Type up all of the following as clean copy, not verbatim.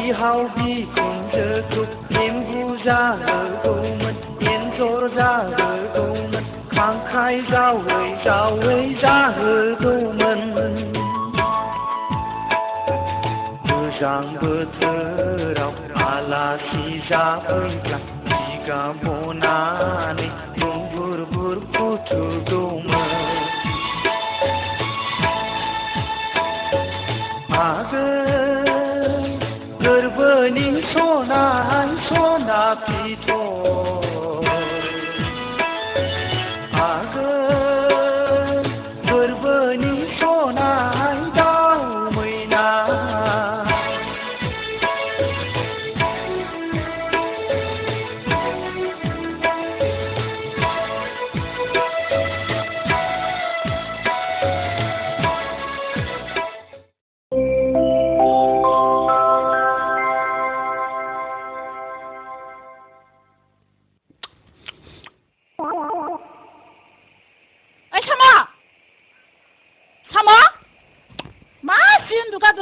बिहाव बिखुनजोखौ एम्बु जाहोगौमोन एन्जर जाहोगौमोन खांख्राइ जावै जावै जाहोगौमोन गोजां बोथोराव आलासि जाफैब्ला जिगाब बनानै बुर बुर फुथुगौमोन आगोल गोरबोनि सनाय सना फिथर आगोल गोरबोनि सनाय दाउ मैना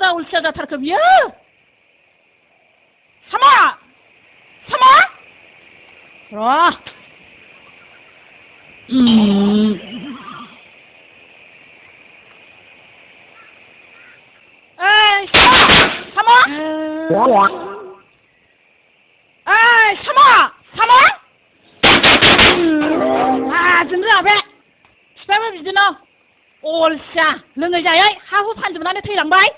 अलसिया जाथारखो बियो सामा सामा र' ओइ सामा ओइ सामा सामा जोंनो बे बिफायाबो बिदिनो अलसिया लोङै जायै हा हु फानजोबनानै थैलांबाय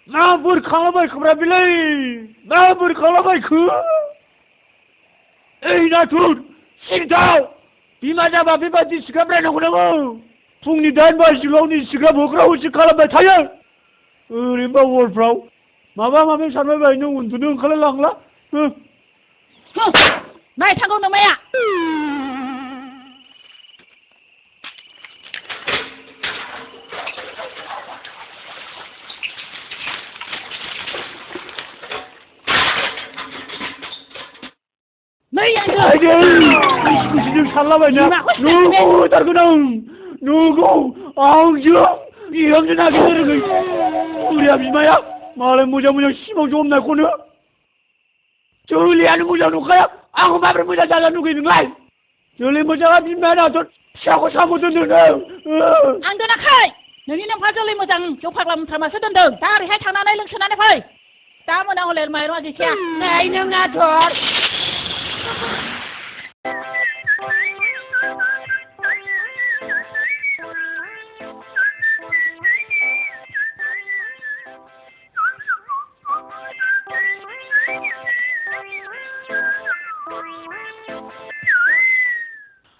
ना बुरखांलाबायखोब्रा बिलाय ना बुरखांलाबायखो ओइ नाथुर सिन्थाव बिमा जाबा बेबादि सिगाब रायनांगौ नामा फुंनि 8 बाजियावनो सिगाब होग्रा होसि खालामबाय थायो ओरैनोबा हरफ्राव माबा माबि सानबाय बायनो उन्दुनो ओंखारलायलांला नाय थांगौ नोमाया Aduh, salah banyak. Nunggu terkenang, nunggu. Anjir, diam je nak kita lagi. Udah habis maya, malam muda simang jom nak kono. Julian muda nak kaya, aku mabar muda jalan nunggu nungai. Julian muda habis mana tu? Siapa sama tu nunggu? Anda nak kaya? Nanti nampak Julian muda jauh lam termasuk dendeng. Tarik hai tanah naik lengsen ane kaya. Tamu nak oleh main wajib siapa? Naik nungai thor.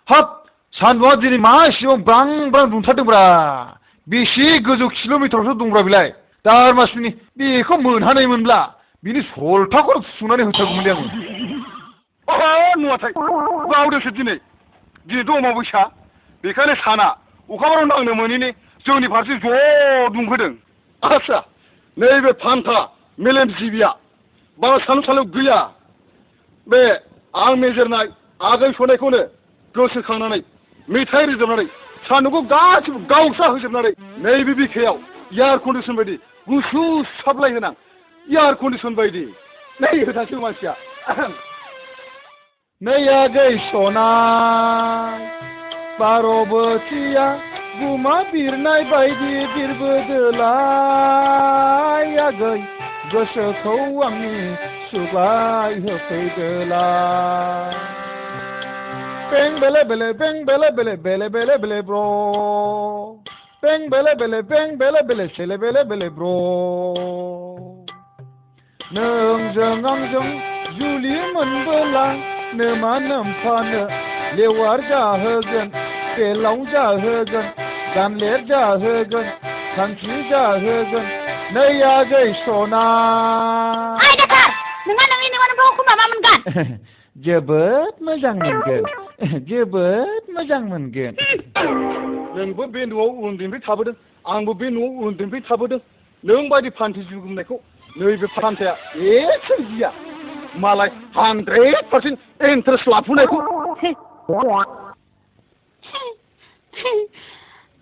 हाब सानदुंआ दिनै मा एसेबां ब्रां ब्रां दुंथारदोंब्रा बेसे गोजौ किल'मिटारसो दंब्रा बेलाय दारमासुनि बेखौ मोनहानायमोनब्ला बिनि सलथाखौनो फुनानै होथारगौमोनलै आङो नुवाथाय बावदोंसो दिनै अमाबैसा बेखायनो साना अखाफोराव नांनो मोनैनि जोंनि फारसे ज' दुंहोदों आच्छा नैबे फान्था मेलेमजिबिया बारा सालु गैया बे आं मेजेरनाय आगै सनायखौनो गोसोखांनानै मेथाइ रोजाबनानै सान्दुंखौ गासिबो गावस्रा होजोबनानै नैबे बिखायाव एयार कन्डिसन बायदि गुसु साप्लाय होनां एयार कन्डिसन बायदि नै होथारसै मानसिया नै आगै सनाय पार्बतीया गुमा बिरनाय बायदि बिरबोदोलाय आगै गोसोखौ आंनि सुग्लाय होफैदोलाय Bang bele bele bang bele bele bele bele bele bro Bang bele bele bang bele bele sele bele bele bro Nोंजों आंजों जुलि मोनबोला नोमा नोमफानो लेवार जाहोगोन बेलाव जाहोगोन गानलेर जाहोगोन खांखि जाहोगोन नै आगै सना Ay dakar नोंहा नोंनि नोंखौ माबा मोनगोन जोबोद मोजां मोनगोन जोबोद मोजां मोनगोन नोंबो बे न'आव उन्दैनिफ्राय थाबोदों आंबो बे न'आव उन्दैनिफ्राय थाबोदों नों बायदि फान्थि जुगुमनायखौ नैबे फान्थाया एसे गिया मालाय 100% इन्टारेस्ट लाफुनायखौ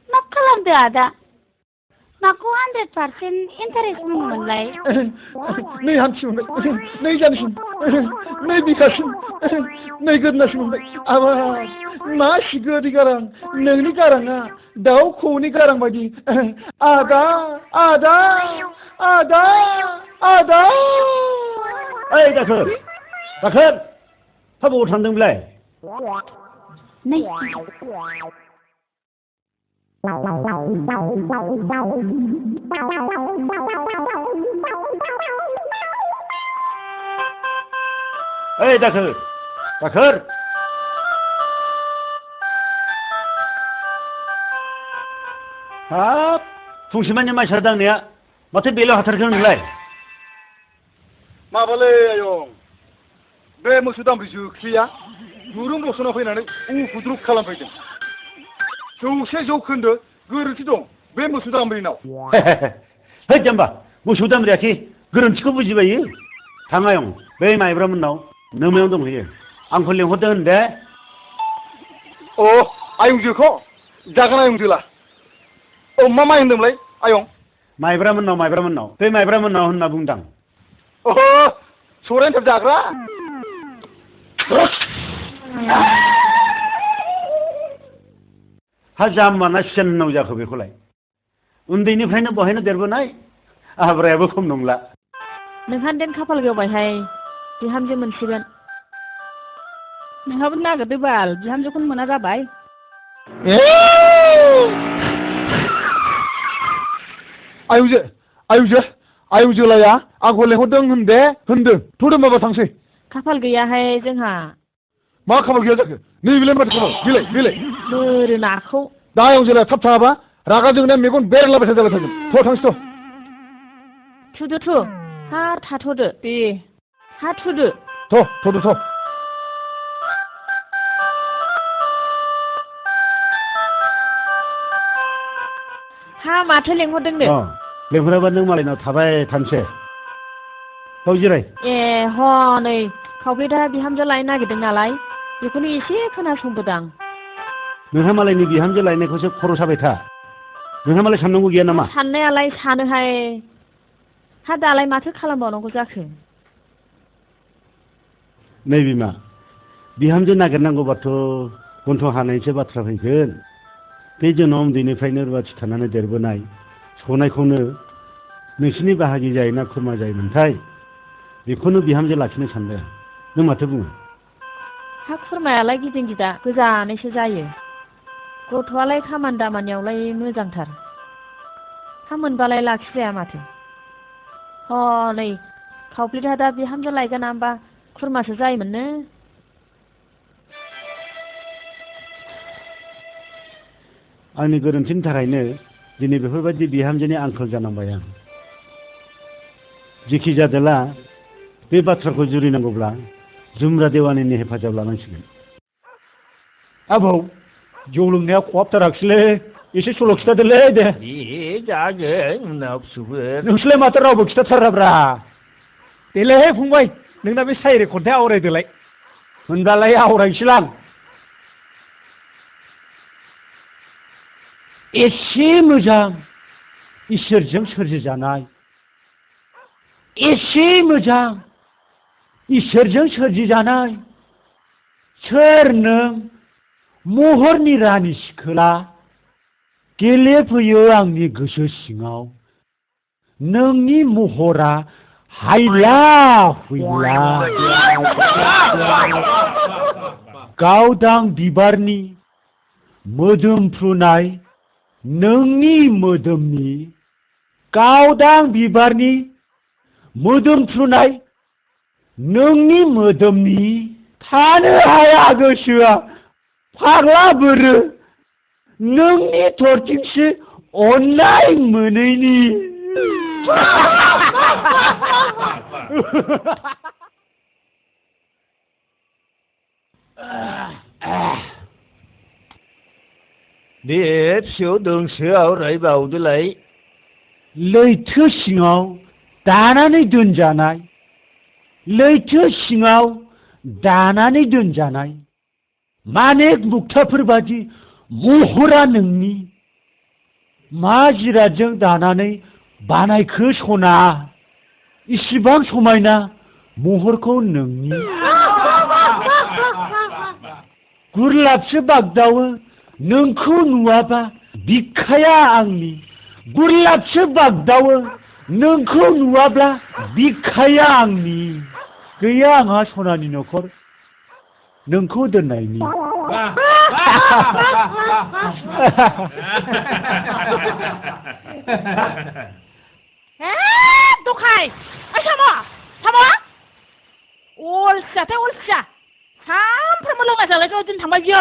मा खालामदो आदा माखौ 100% इन्टारेस्ट बुङोमोनलाय? नै हामसि मोनबाय, नै जानोसिम, नै बिखासिम, नै गोदोनासिम मोनबाय। आबाब मा सिगोरि गारां, नोंनि गाराङा दाउ खौनि गारां बायदि। आदा आदा आदा आदा। ओइ दाखोर दाखोर हा बबाव थांदों बेलाय? नै ओइ दाखोर दाखोर हाब फुंसेमानि माइसा दांनाया माथो बेलायाव हाथारखो नोंलाय? माबालै आयं बे मोसौ दामब्रि जोख्लिया दुरुं बस'ना फैनानै उफुद्रुग खालामफैदों। 100% गोरोन्थि दं बे मोसौ दामब्रिनाव। है जाम्बा मोसौ दामब्रियाखि गोरोन्थिखौ बुजिबायो। थां आयं बै माइब्रा मोननाव नोमायाव दंहैयो, आंखौ लिंहरदों होन दे। अ आयंजोखौ जागोन आयंजोला। अ मा माइ होनदोंमोनलाय आयं? माइब्रा मोननाव बे माइब्रा मोननाव होनना बुंदां। अह सौराय एन्थाब जाग्रा। हा जाम्बा ना सियान होननांगौ जाखो बेखौलाय? उन्दैनिफ्रायनो बहायनो देरबोनाय, आहाब्रायाबो खम नंला। नोंहा देन खाफाल गेवबायहाय, बिहामजो मोनसिगोन। नोंहाबो नागिरदो बाल, बिहामजोखौनो मोना जाबाय। आयंजो आयंजो आयंजोलाया आंखौ लेंहरदों होनदे होनदों। थौदो माबा थांसै। खाफाल गैयाहाय जोंहा। मा खाफाल गैया जाखो? नैबेलाय माथो खाफाल? बिलाय बिलाय। बोरो नाखौ। दा आयंजोलाया थाब थाङाबा रागा जोंनाया मेगन बेरलाबायथा जाबाय थागोन। थ' थांसै थ'। थुदो थु। हा थाथ'दो दे। हा थुदो। थ'दो थ'। हा माथो लेंहरदोंनो? लेंहराबा नों मालायनाव थाबाय थानोसै। बाव जिराय। ए हनै खावब्लेदा बिहामजो लायनो नागिरदों नालाय, बेखौनो एसे खोनासंबोदां। नोंहा मालायनि बिहामजो लायनायखौसो खर' साबाय था। नोंहा मालाय साननांगौ गैया नामा? साननायालाय सानोहाय, हा दालाय माथो खालामबावनांगौ जाखो? नै बिमा, बिहामजो नागिरनांगौबाथ' गन्थं हानायसो बाथ्रा फैगोन। बे जोंनाव उन्दैनिफ्रायनो रुवाथि थानानै देरबोनाय सौनायखौनो नोंसिनि बाहागि जायोना खुरमा जायोमोनथाय, बेखौनो बिहामजो लाखिनो सानदों। नों माथो बुङो? हा खुरमायालाय गिदिं गिदा गोजानैसो जायो। गथ'आलाय खामानि दामानियावलाय मोजांथार। हा मोनबालाय लाखिजाया माथो। हनै खावब्लेदा दा बिहामजो लायगोन नामबा खुरमासो जायोमोननो। आंनि गोरोन्थिनि थाखायनो दिनै बेफोरबायदि बिहामजोनि आंखाल जानांबाय आं। जेखि जादोला बे बाथ्राखौ जुरिनांगौब्ला जुमब्रा देवानिनि हेफाजाब लानांसिगोन। आबौ जौ लोंनाया खहाबथाराखिसैलै, एसे सल' खिथादोलै दे। जागोन उनाव फिसौफोर। नोंसोरलाय माथो रावबो खिथाथाराब्रा। देलै फंबाय, नोंना बे सायरि खन्थाइ आवरायदोलाय। होनब्लालाय आवरायनोसैलां। एसे मोजां इसोरजों सोरजिजानाय, एसे मोजां इसोरजों सोरजिजानाय, सोर नों महरनि रानि सिखोला, गेलेफैयो आंनि गोसो सिङाव, नोंनि महरा हायला हुइला। गावदां बिबारनि मोदोमफ्रुनाय नोंनि मोदोमनि, गावदां बिबारनि मोदोमफ्रुनाय नोंनि मोदोमनि, थानो हाया गोसोआ फाग्ला बोरो नोंनि थरथिंसे अननाय मोनैनि। दे फिसौ दोंसो आवरायबावदोलाय। लैथो सिङाव दानानै दोनजानाय, लैथो सिङाव दानानै दोनजानाय मानेक मुक्ताफोर बादि महरा नोंनि, मा जिरादजों दानानै बानायखो सना इसिबां समायना महरखौ नोंनि गुरलाबसो बागदावो नोंखौ नुवाबा बिखाया आंनि गुरलाबसो बागदावो नोंखौ नुवाब्ला बिखाया आंनि गैया आंहा सनानि न'खर नोंखौ दोननायनि दखाय साम' अलसियाथाय अलसिया सानफ्रोमबो लोंना जालायथ' दिन थांबाय बियो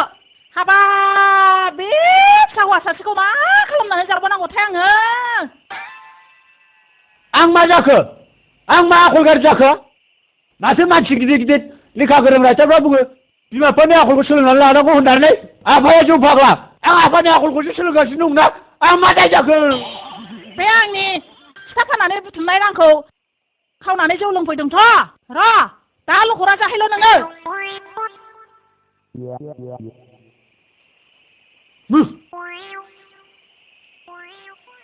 हाबा बे फिसा हौवा सासेखौ मा खालामनानै जाबावनांगौथाय आङो आं मा जाखो आं मा आखल गाज्रि जाखो माथो मानसि गिदिर गिदिर लेखा गोरों रायटारफ्रा बुङो बिमा बिफानि आखलखौ सोलोंनानै लानांगौ होननानै आफाया जौ फाग्ला आं आफानि आखलखौसो सोलोंगासिनो दंना आं मा दाय जाखो बे आंनि फिथा फाननानै बुथुमनाय रांखौ खावनानै जौ लोंफैदोंथ' र' दा लखरा जाहैल' नोङो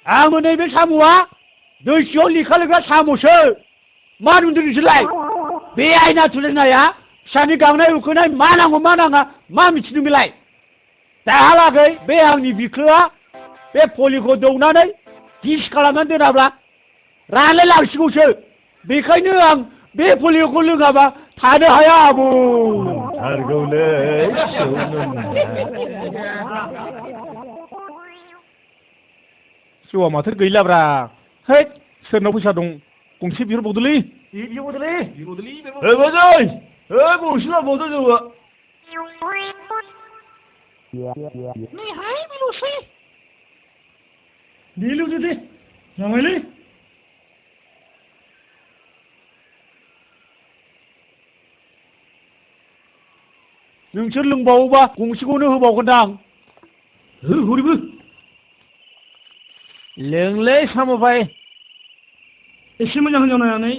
आंबो नैबे साम'आ दै सिङाव लेखा लिरग्रा साम'सो मा नुदों नोंसोरलाय बे आयना थुलायनाया फिसानि गांनाय उखैनाय मा नांगौ मा नाङा मा मिथिदों बेलाय दाहालागै बे आंनि बिख्लोआ बे पलिखौ दौनानै गिस खालामनानै दोनाब्ला रानलाय लांसिगौसो बेखायनो आं बे पलिय'खौ लोङाबा थानो हाया आबौ थारगौलै जौआ माथो गैलाब्रा है सोरनाव फैसा दं गंसे बिहरबावदोलै बाजै गंसे लाबावदो जौआ नैहाय बेल'सै बेल'सो दे जाबायलै नोंसोर लोंबावोबा गंसेखौनो होबावगोनदां हरैबो लोंलै साम' भाई एसे मोजां हिनजाव नायनानै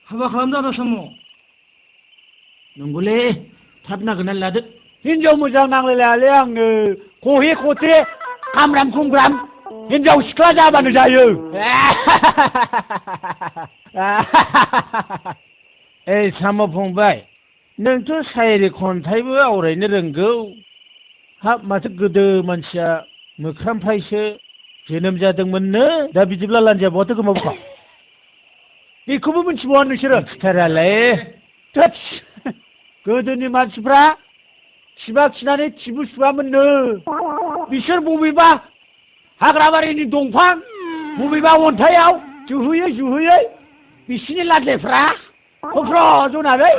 हाबा खालामदो आदा साम' नंगौलै थाब नागिरनानै लादो हिनजाव मोजां नांलायलायालै आंनो खहे खथे खामराम खुमग्राम हिनजाव सिख्ला जाबानो जायो ओइ साम' फंबाय नोंथ' सायरि खन्थाइबो आवरायनो रोंगौ हाब माथो गोदो मानसिया मोख्रामफ्रायसो जोनोम जादोंमोननो दा बिदिब्ला लान्जाया बहाथो गोमाबोखा बेखौबो मिथिबावा नोंसोरो खिथारालाय थोस गोदोनि मानसिफ्रा खिबा खिनानै खिबु सुवामोननो बिसोर बबेबा हाग्राबारिनि दंफां बबेबा अन्थाइआव जुहैयै बिसिनि लान्जायफ्रा खफ्र जनानै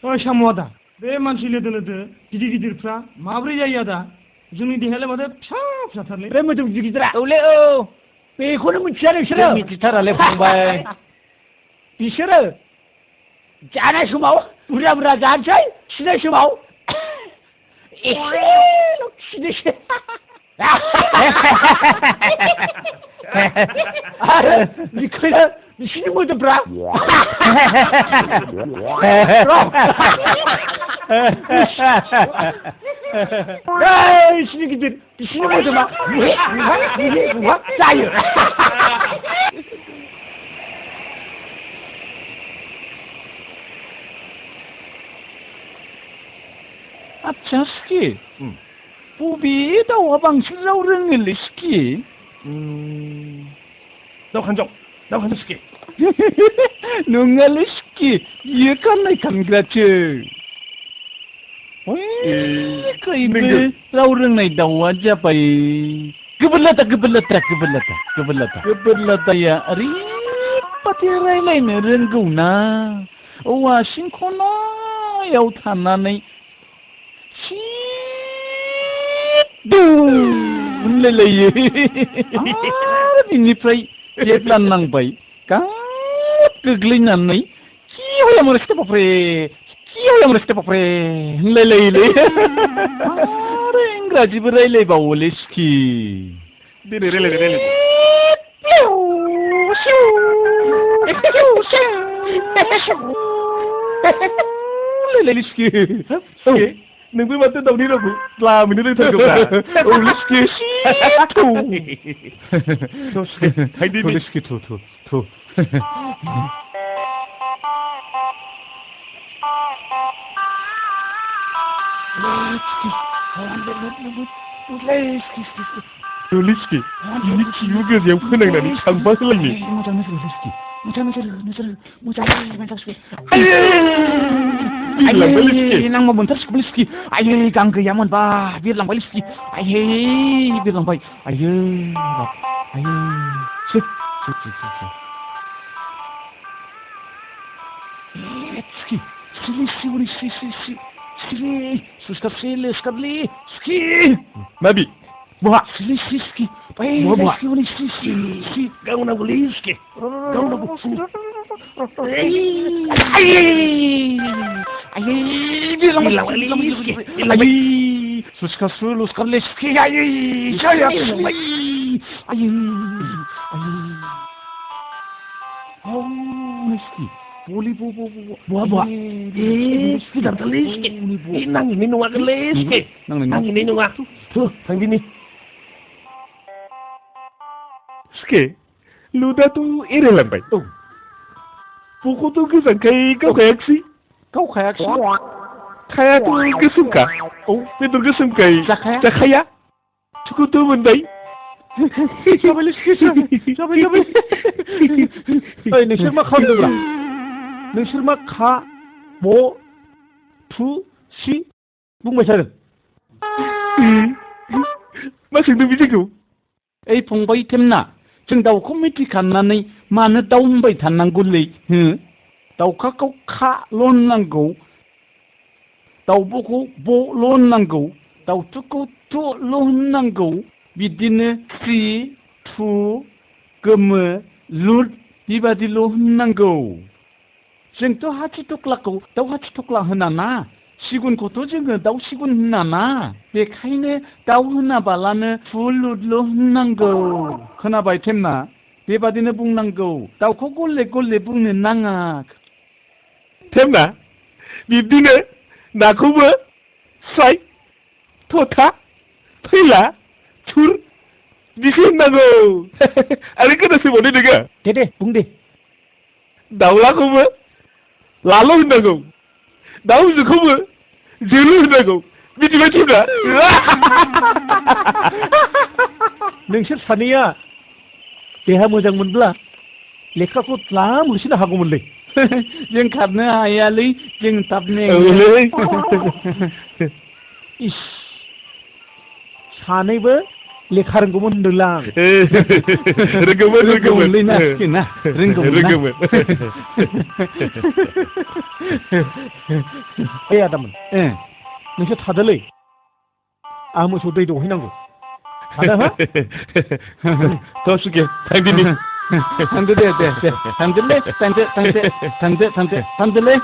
ओइ साम' आदा बे मानसि लोदो लोदो गिदिर गिदिरफ्रा माब्रै जायो आदा जोंनि देहायालाय माथो फिसा फिसाथारलै बे मोदोम गिदिर गिदिरा औलै औ बेखौनो मिथिया नोंसोरो मिथिथारालै फंबाय बिसोरो जानाय समाव बुरजा बुरजा जानोसै खिनाय समाव एसेल' खिनोसै आरो बेखायनो बिसिनि मोदोमफ्रा बिसिनि गिदिर बिसिनि मोदोमा जायो आच्छा सिखि बबे दाउआ बांसिन राव रोङोलै सिखि दाउ खानजं सिखि नङालै सिखि बियो खाननाय खानग्रासो खैबो राव रोंनाय दाउआ जाबाय गोबोरलादाया ओरैबादि रायलायनो रोंगौ ना औवा सिंखनायाव थानानै होनलायलायो आरो बिनिफ्राय जेब्ला नांबाय गाद गोग्लैनानै होनलायलायोलै आरो इंराजिबो रायलायबावोलै सिखि देनै रायलायदो नोंबो माथो दाउनि रावखौ लामैनो रोंथारगौब्रा लिस्के थु थांदिनि लिस्के थु लिस्के बिनि खिबु गोजायाव फोनांनानै थांबा होलायनो बिरलांबाय लिस्के नांगौ मोनथारसिगौ लिस्कि आयै गां गैयामोनबा बिरलांबाय लिस्कि आयै बिरलांबाय आयै आयै माबि बहा लिस्कि गावनांगौ लिस्के गावनांगौ नांहैनाय नङागोनलै नांहैनाय नङा थांदिनि स्के लुदाथ' एरायलांबाय औ बखौथ' गोजानखाय गावखायाखिसै खायाथ' गोसोमखा औ बेदर गोसोमखाय जाखाया थुखौथ' मोनबाय नोंसोर मा खालामदोंब्रा नोंसोर मा खा म थु सि बुंबाय थादों मा सोंदों बिदिखौ ओइ फंबाय थेमना जों दाउखौ मिथिखानानै मानो दाउ होनबाय थानांगौलै दाउखाखौ खाल' होननांगौ दाउब'खौ ब'ल' होननांगौ दाउथुखौ थुल' होननांगौ बिदिनो सि थु गोमो लुद बेबादिल' होननांगौ जोंथ' हाथिथख्लाखौ दाउ हाथिथख्ला होनाना सिगुनखौथ' जोङो दाउ सिगुन होनाना बेखायनो दाउ होनाबालानो फुल लुदल' होननांगौ खोनाबाय थेमना बेबादिनो बुंनांगौ दाउखौ गले गले बुंनो नाङा थेमना बिब्दिनो नाखौबो स्राय थथा फैला थुर बिदि होननांगौ आरो खोनासंबावदो नोङो दे बुं दे दाउलाखौबो लाल' होननांगौ दाउजोखौबो जोलु होननांगौ मिथिबाय थेमना नोंसोर सानैया देहा मोजां मोनब्ला लेखाखौ द्लाम होसोनो हागौमोनलै जों खारनो हायालै जों थाबनो इस सानैबो लेखा रोंगौमोन होनदोंलां रोंगौमोनलै ना रोंगौमोन ओइ आदामोन नोंसोर थादोलै आं मोसौ दै दौहैनांगौ थादो हो थसुके थांदिनि थांदो दे थांदोलै थांदोलै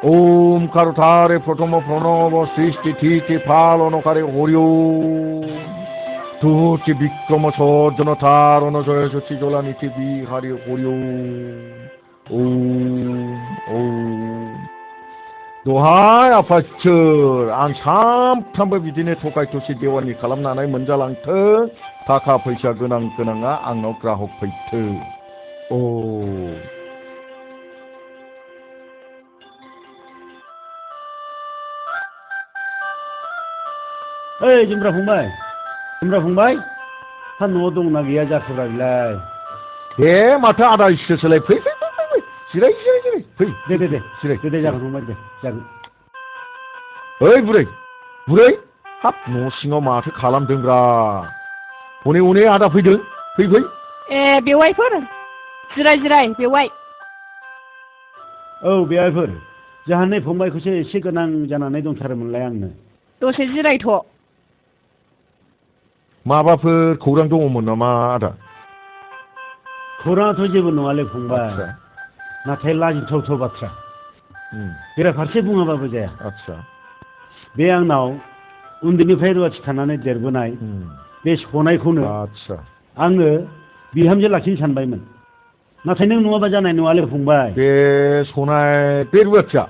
ओम कारुथारे प्रथम प्रणव सृष्टि ठीके फाल अनकारे हरिओ तुति विक्रम सर्जन तारण जय ज्योति जला नीति बिहारी हरिओ ओम दहाय आफासोर आं सानफ्रामबो बिदिनो थगाय थसि देवानि खालामनानै मोनजालांथों थाखा फैसा गोनाङा आंनाव ग्राहक फैथो ओ ओइ जुमब्रा फंबाय हा न'आव दंना गैया जाखोब्रा बिलाय दे माथो आदा इसोरसोलाय फै जिराय फै दे जिराय दे जागोन फंबाय दे जागोन ओइ बुरै हाब न' सिङाव माथो खालामदोंब्रा हनै आदा फैदों फै ए बेवाइफोर जिराय बेवाइ औ बेवाइफोर जाहा नै फंबायखौसो एसे गोनां जानानै दंथारोमोनलाय आंनो दसे जिरायथ' माबाफोर खौरां दङमोन नामा आदा? खौराङाथ' जेबो नङालै फंबाय। आदसा नाथाय लाजिथावथाव बाथ्रा। बेराफारसे बुङाबाबो जाया। आदसा बे आंनाव उन्दैनिफ्राय रुवाथि थानानै देरबोनाय बे सनायखौनो आदसा आङो बिहामजो लाखिनो सानबायमोन। नाथाय नों नङाबा जानाय नङालै फंबाय। बे सनाय बे रुवाथिया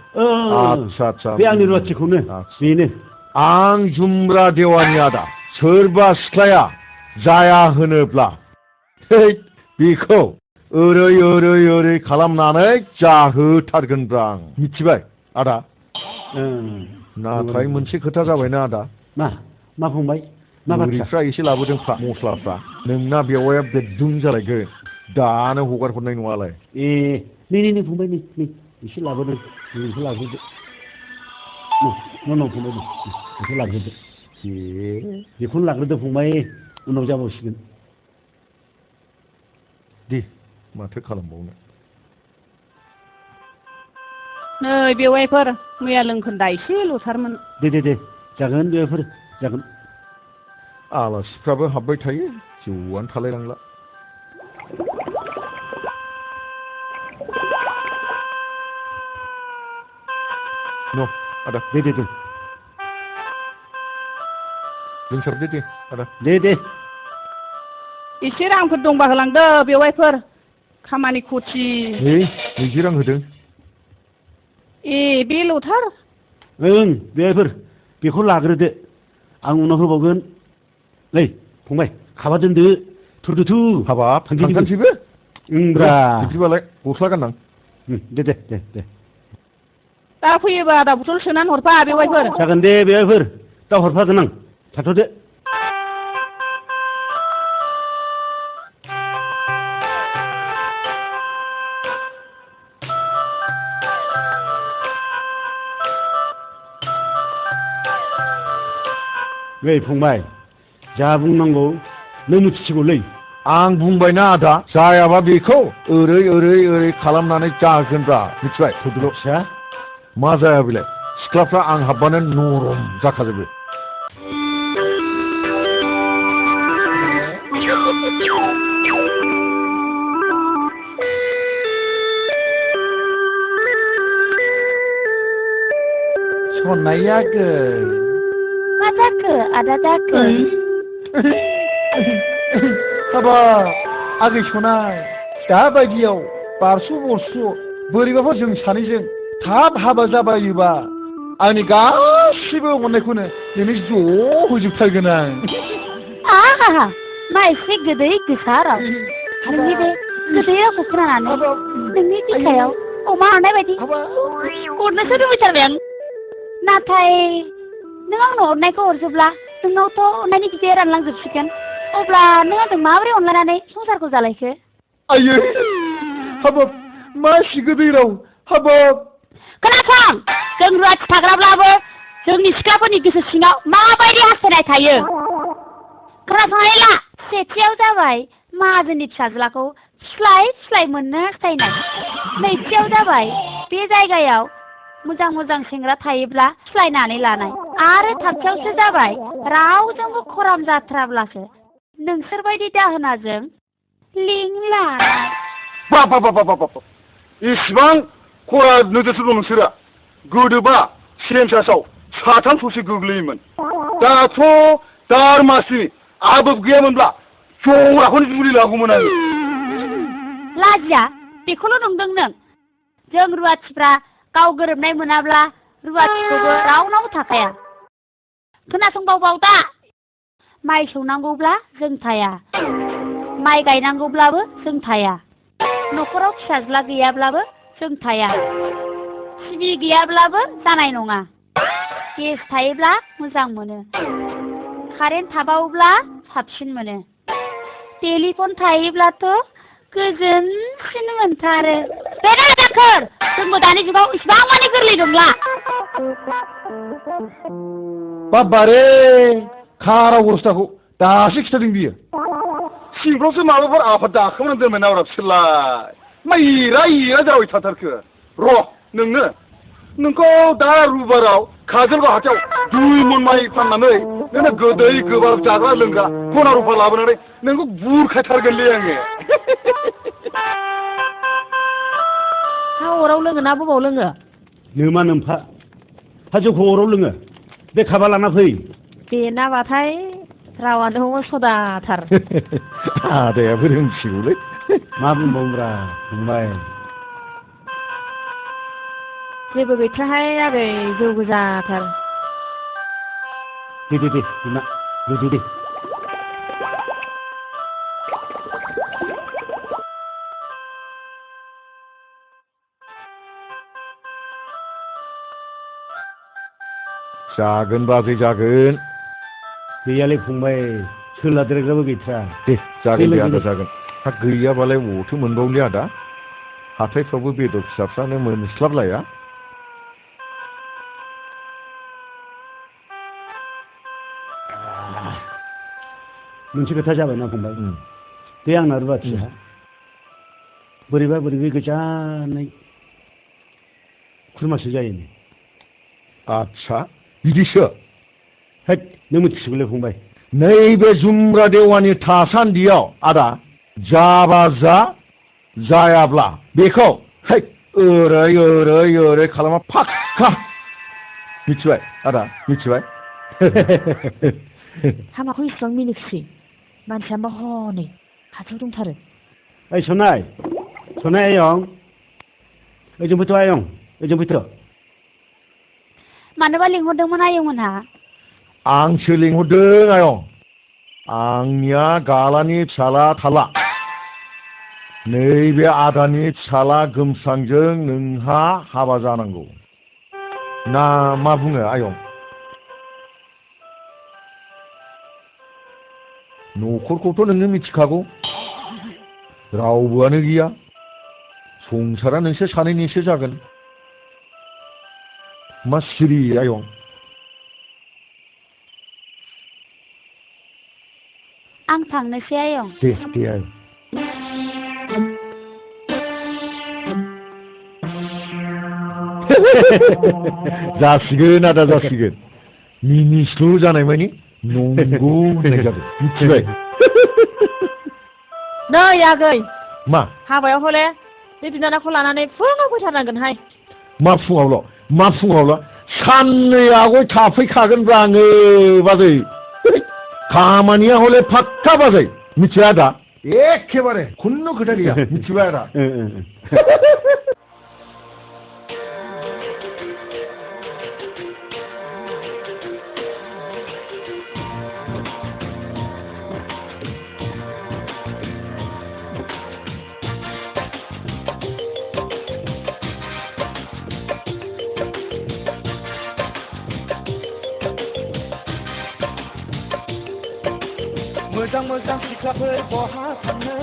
आदसा आदसा बे आंनि रुवाथिखौनो बेनो। आं जुमब्रा देवानि आदा सोरबा सिख्लाया जाया होनोब्ला बेखौ ओरै ओरै ओरै खालामनानै जाहोथारगोनब्रा आं मिथिबाय आदा। नाथाय मोनसे खोथा जाबायना आदा। मा फंबाय? मा बाथ्रा? ओरैफ्रा एसे लाबोदोंफ्रा मस्लाफ्रा नोंना बेवाया बेदुं जालायगोन दानो हगार हरनाय नङालाय। नै फंबाय नै एसे लाबोदों बेखौ लाग्रोदो। फंबाय बेखौ लाग्रोदो। बेखौनो लाग्रोदो फंबाय उनाव जाबावसिगोन। दे माथो खालामबावनो। नै बेवाइफोर मैया लोंखोन्दा एसे ल'थारमोन। दे जागोन बेवाइफोर जागोन। आलासिफ्राबो हाबबाय थायो जौआनो थालायलांला। न' आदा दे लोंसाबदो दे आदा। दे एसे रांफोर दंबा होलांदो बेवाइफोर खामानि खथि। 20 रां होदों। बेल'थार? बेवाइफोर बेखौ लाग्रोदो आं उनाव होबावगोन। नै फंबाय खाबा दोनदो थुरदोथु। हाबाब थांखानोसैबो? बिदिबालाय गस्ला गाननां। दे दा फैयोबा आदा बथल सोनानै हरफा बेवाइफोर। जागोन दे बेवाइफोर दा हरफागोन आं। थाथ'दो। नै फंबाय जा बुंनांगौ नों मिथिसिगौलै। आं बुंबायना आदा जायाबा बेखौ ओरै ओरै ओरै खालामनानै जागोनब्रा मिथिबाय। थुदोल' फिसा मा जाया बेलाय सिख्लाफ्रा आं हाबबानो नरम जाखाजोबो। सनायागै मा जाखो आदा जाखो? हाबाब आगै सनाय दाबायदियाव बारस' बरस' बोरैबाफोर जों सानैजों थाब हाबा जाबायोबा आंनि गासिबो अननायखौनो नोंनो ज' होजोबथारगोन आं। मा एसे गोदै गोसा राव। नोंनि बे गोदै रावखौ खोनानानै नोंनि बिखायाव अमा हरनाय बायदि हरनोसो लुबैथारबाय आं। नाथाय नों आंनो हरनायखौ हरजोबब्ला नोंनावथ' अननायनि बिदैया रानलांजोबसिगोन। अब्ला नों आंजों माबोरै अनलायनानै संसारखौ जालायखो? आयै हाबाब मा एसे गोदै राव हाबाब। खोनासं जों रुवाथि थाग्राब्लाबो जोंनि सिख्लाफोरनि गोसो सिङाव माबायदि हास्थायनाय थायो खोनासंनानै ला। सेथियाव जाबाय माहाजोननि फिसाज्लाखौ फिस्लाय मोननो हास्थायनाय। नैथियाव जाबाय बे जायगायाव मोजां सेंग्रा थायोब्ला फिस्लायनानै लानाय। आरो थामथियावसो जाबाय रावजोंबो खराम जाथ्राब्लासो नोंसोरबायदि दाहोनाजों लिं लानाय। बाब इसिबां खरा नोजोरसो दं नोंसोरा। गोदोबा सेन्सासाव 3 सौसो गोग्लैयोमोन। दाथ' दारमासि आबोब गैयामोनब्ला जराखौनो जुलि लागौमोन आङो। लाजिया बेखौल' नंदों नों। जों रुवाथिफ्रा गाव गोरोबनाय मोनाब्ला रुवाथिखौबो रावनावबो थाखाया। खोनासंबाव दा माइ सौनांगौब्ला जों थाया, माइ गायनांगौब्लाबो जों थाया, न'खराव फिसाज्ला गैयाब्लाबो जों थाया, टिभि गैयाब्लाबो जानाय नङा, गेस थायोब्ला मोजां मोनो, कारेन्ट थाबावोब्ला साबसिन मोनो, टेलिफन थायोब्लाथ' गोजोनसिन मोनथारो। बेनो दाखोर जोंबो दानि जुगाव इसिबां मानि गोरलै नंला। बाबारे खाराव गरस्थाखौ दासो खिथादों बियो। सिंफ्रावसो माबाफोर आफाद दाखोमोन दोनबाय नाब्रा बिसोरलाय मा इरा जाबाय थाथारखो। र' नोंखौ दा रुबाराव काजलगाव हाथायाव 2 मन माइ फाननानै नोंनो गोदै गोबाब जाग्रा लोंग्रा खना रुफा लाबोनानै नोंखौ बुरखायथारगोनलै आङो हा अराव लोङो ना बबाव लोङो नोमा नोमफा हा जौखौ अराव लोङो बे खाबा लाना फै बेनाबाथाय रावानो सदाथार आदायाबो रोंसिगौलै मा बुंबावोब्रा फंबाय जेबो गैथ्राहाय आगै जौ गोजाथार दे बिमा दे जागोन बाजै जागोन गैयालै फंबाय सोलादेरग्राबो गैथ्रा दे जागोन दे आदा जागोन हा गैयाबालाय बबावथो मोनबावनो आदा हाथायफ्रावबो बेदर फिसाफ्रानो मोनस्लाबलाया मोनसे खोथा जाबायना फंबाय बे आंना रुवाथिया बोरैबा गोजानै खुरमासो जायोनो आच्छा बिदिसो हैद नों मिथिसिगौलै फंबाय नैबे जुमब्रा देवानि थासान्दियाव आदा जाबा जायाब्ला बेखौ है ओरै खालामा फाक्का मिथिबाय आदा मिथिबाय हामाखौ इसिबां मिनिखसै मानसियाबा हनै खाथियाव दंथारो ओइ सनाय आयं ओजों फैथ' आयं ओजों फैथ' मानोबा लिंहरदोंमोन आयंमोनहा आंसो लिंहरदों आयं आंनिया गालानि फिसाला थाला नैबे आदानि फिसाला गोमस्रांजों नोंहा हाबा जानांगौ ना मा बुङो आयं न'खरखौथ' नोङो मिथिखागौ रावबोआनो गैया संसारा नोंसोर सानैनिसो जागोन मा सिरि आयं आं थांनोसै आयं दे आयं जासिगोन आदा जासिगोन मिनिस्लु जानाय मानि नंगौ होननाय जाबाय मिथिबाय नै आगै मा हाबायाव हले बे बिनानावखौ लानानै फुङाव फैथारनांगोनहाय मा फुङावल' साननै आगय थाफैखागोनब्रा आङो बाजै खामानिया हले फाक्का बाजै मिथिया दा एखेबारे खुनु खोथा गैया मिथिबाय आदा मोजां सिख्लाफोर बहा थांनो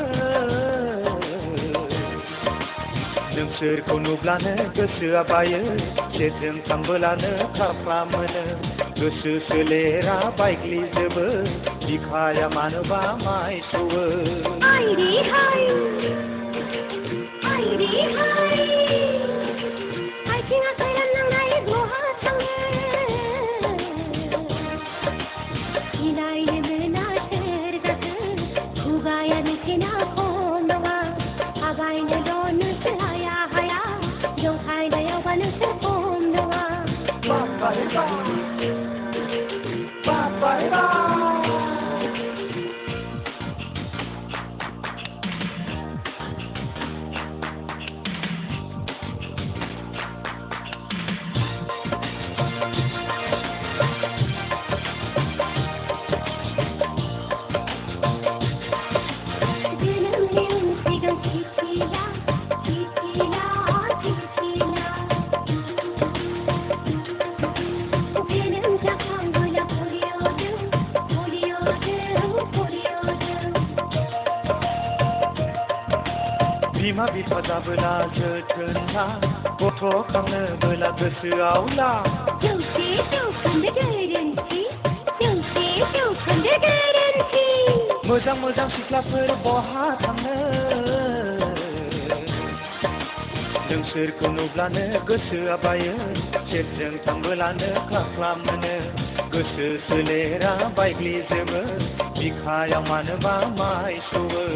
नोंसोरखौ नुब्लानो गोसोआ बायो जेजों थांबोलानो खारफ्ला मोनो गोसो सोलेरा बायग्लिजोबो बिखाया मानोबा माइ सौवो बिमा बिफा जाबोला जोथोनला गथ' खांनोबोला गोसोआव ला जौसे जौखोन्दो गोरोन्थि मोजां सिख्लाफोर बहा थांनो नोंसोरखौ नुब्लानो गोसोआ बायो सेरजों थांबोलानो खाख्लाम मोनो गोसो सोलेरा बायग्लिजोबो बिखायाव मानोबा माइ सौवो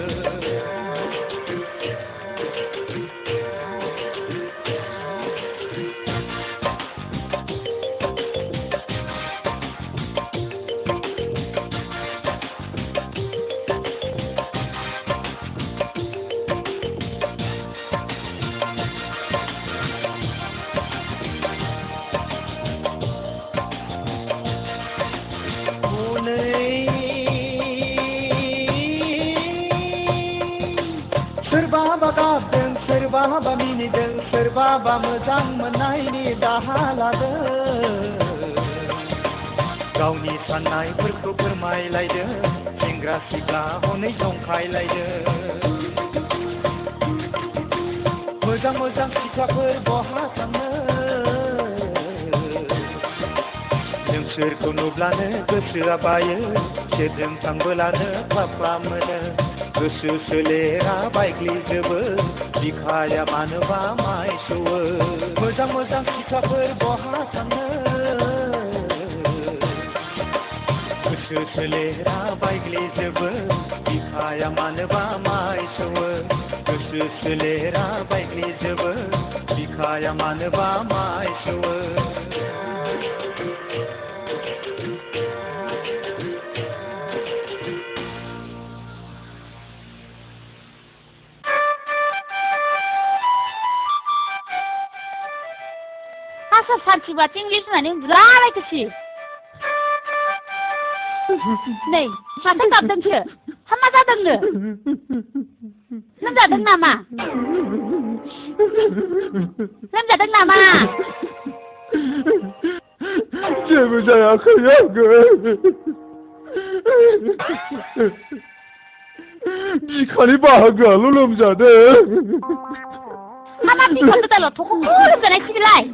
सोरबाबा गाबदों सोरबाबा मिनिदों सोरबाबा मोजां मोननायनि दाहा लादों गावनि साननायफोरखौ फोरमायलायदों सेंग्रा सिख्ला हनै जंखायलायदों मोजां मोजां सिख्लाफोर बहा थाङो नोंसोरखौ नुब्लानो गोसोआ बायो सेरजों थांबोलानो खाख्लाम मोनो गोसो सोलेरा बायग्लिजोबो बिखाया मानोबा माइ सौवो मोजां मोजां सिख्लाफोर बहा थाङो गोसो सोलेरा बायग्लिजोबो बिखाया मानोबा माइ सौवो गोसो सोलेरा बायग्लिजोबो बिखाया मानोबा माइ सौवो सानसे बाथिं लिरनानै उन्दुलाबायखोसै नै माथो गाबदोंसो मा जादोंनो लोमजादों नामा जेबो जायाखै आगै बिखानि बाहागोआल' लोमजादों मा बिखा गोदाल' थख' लोमजानाय सिबिलाय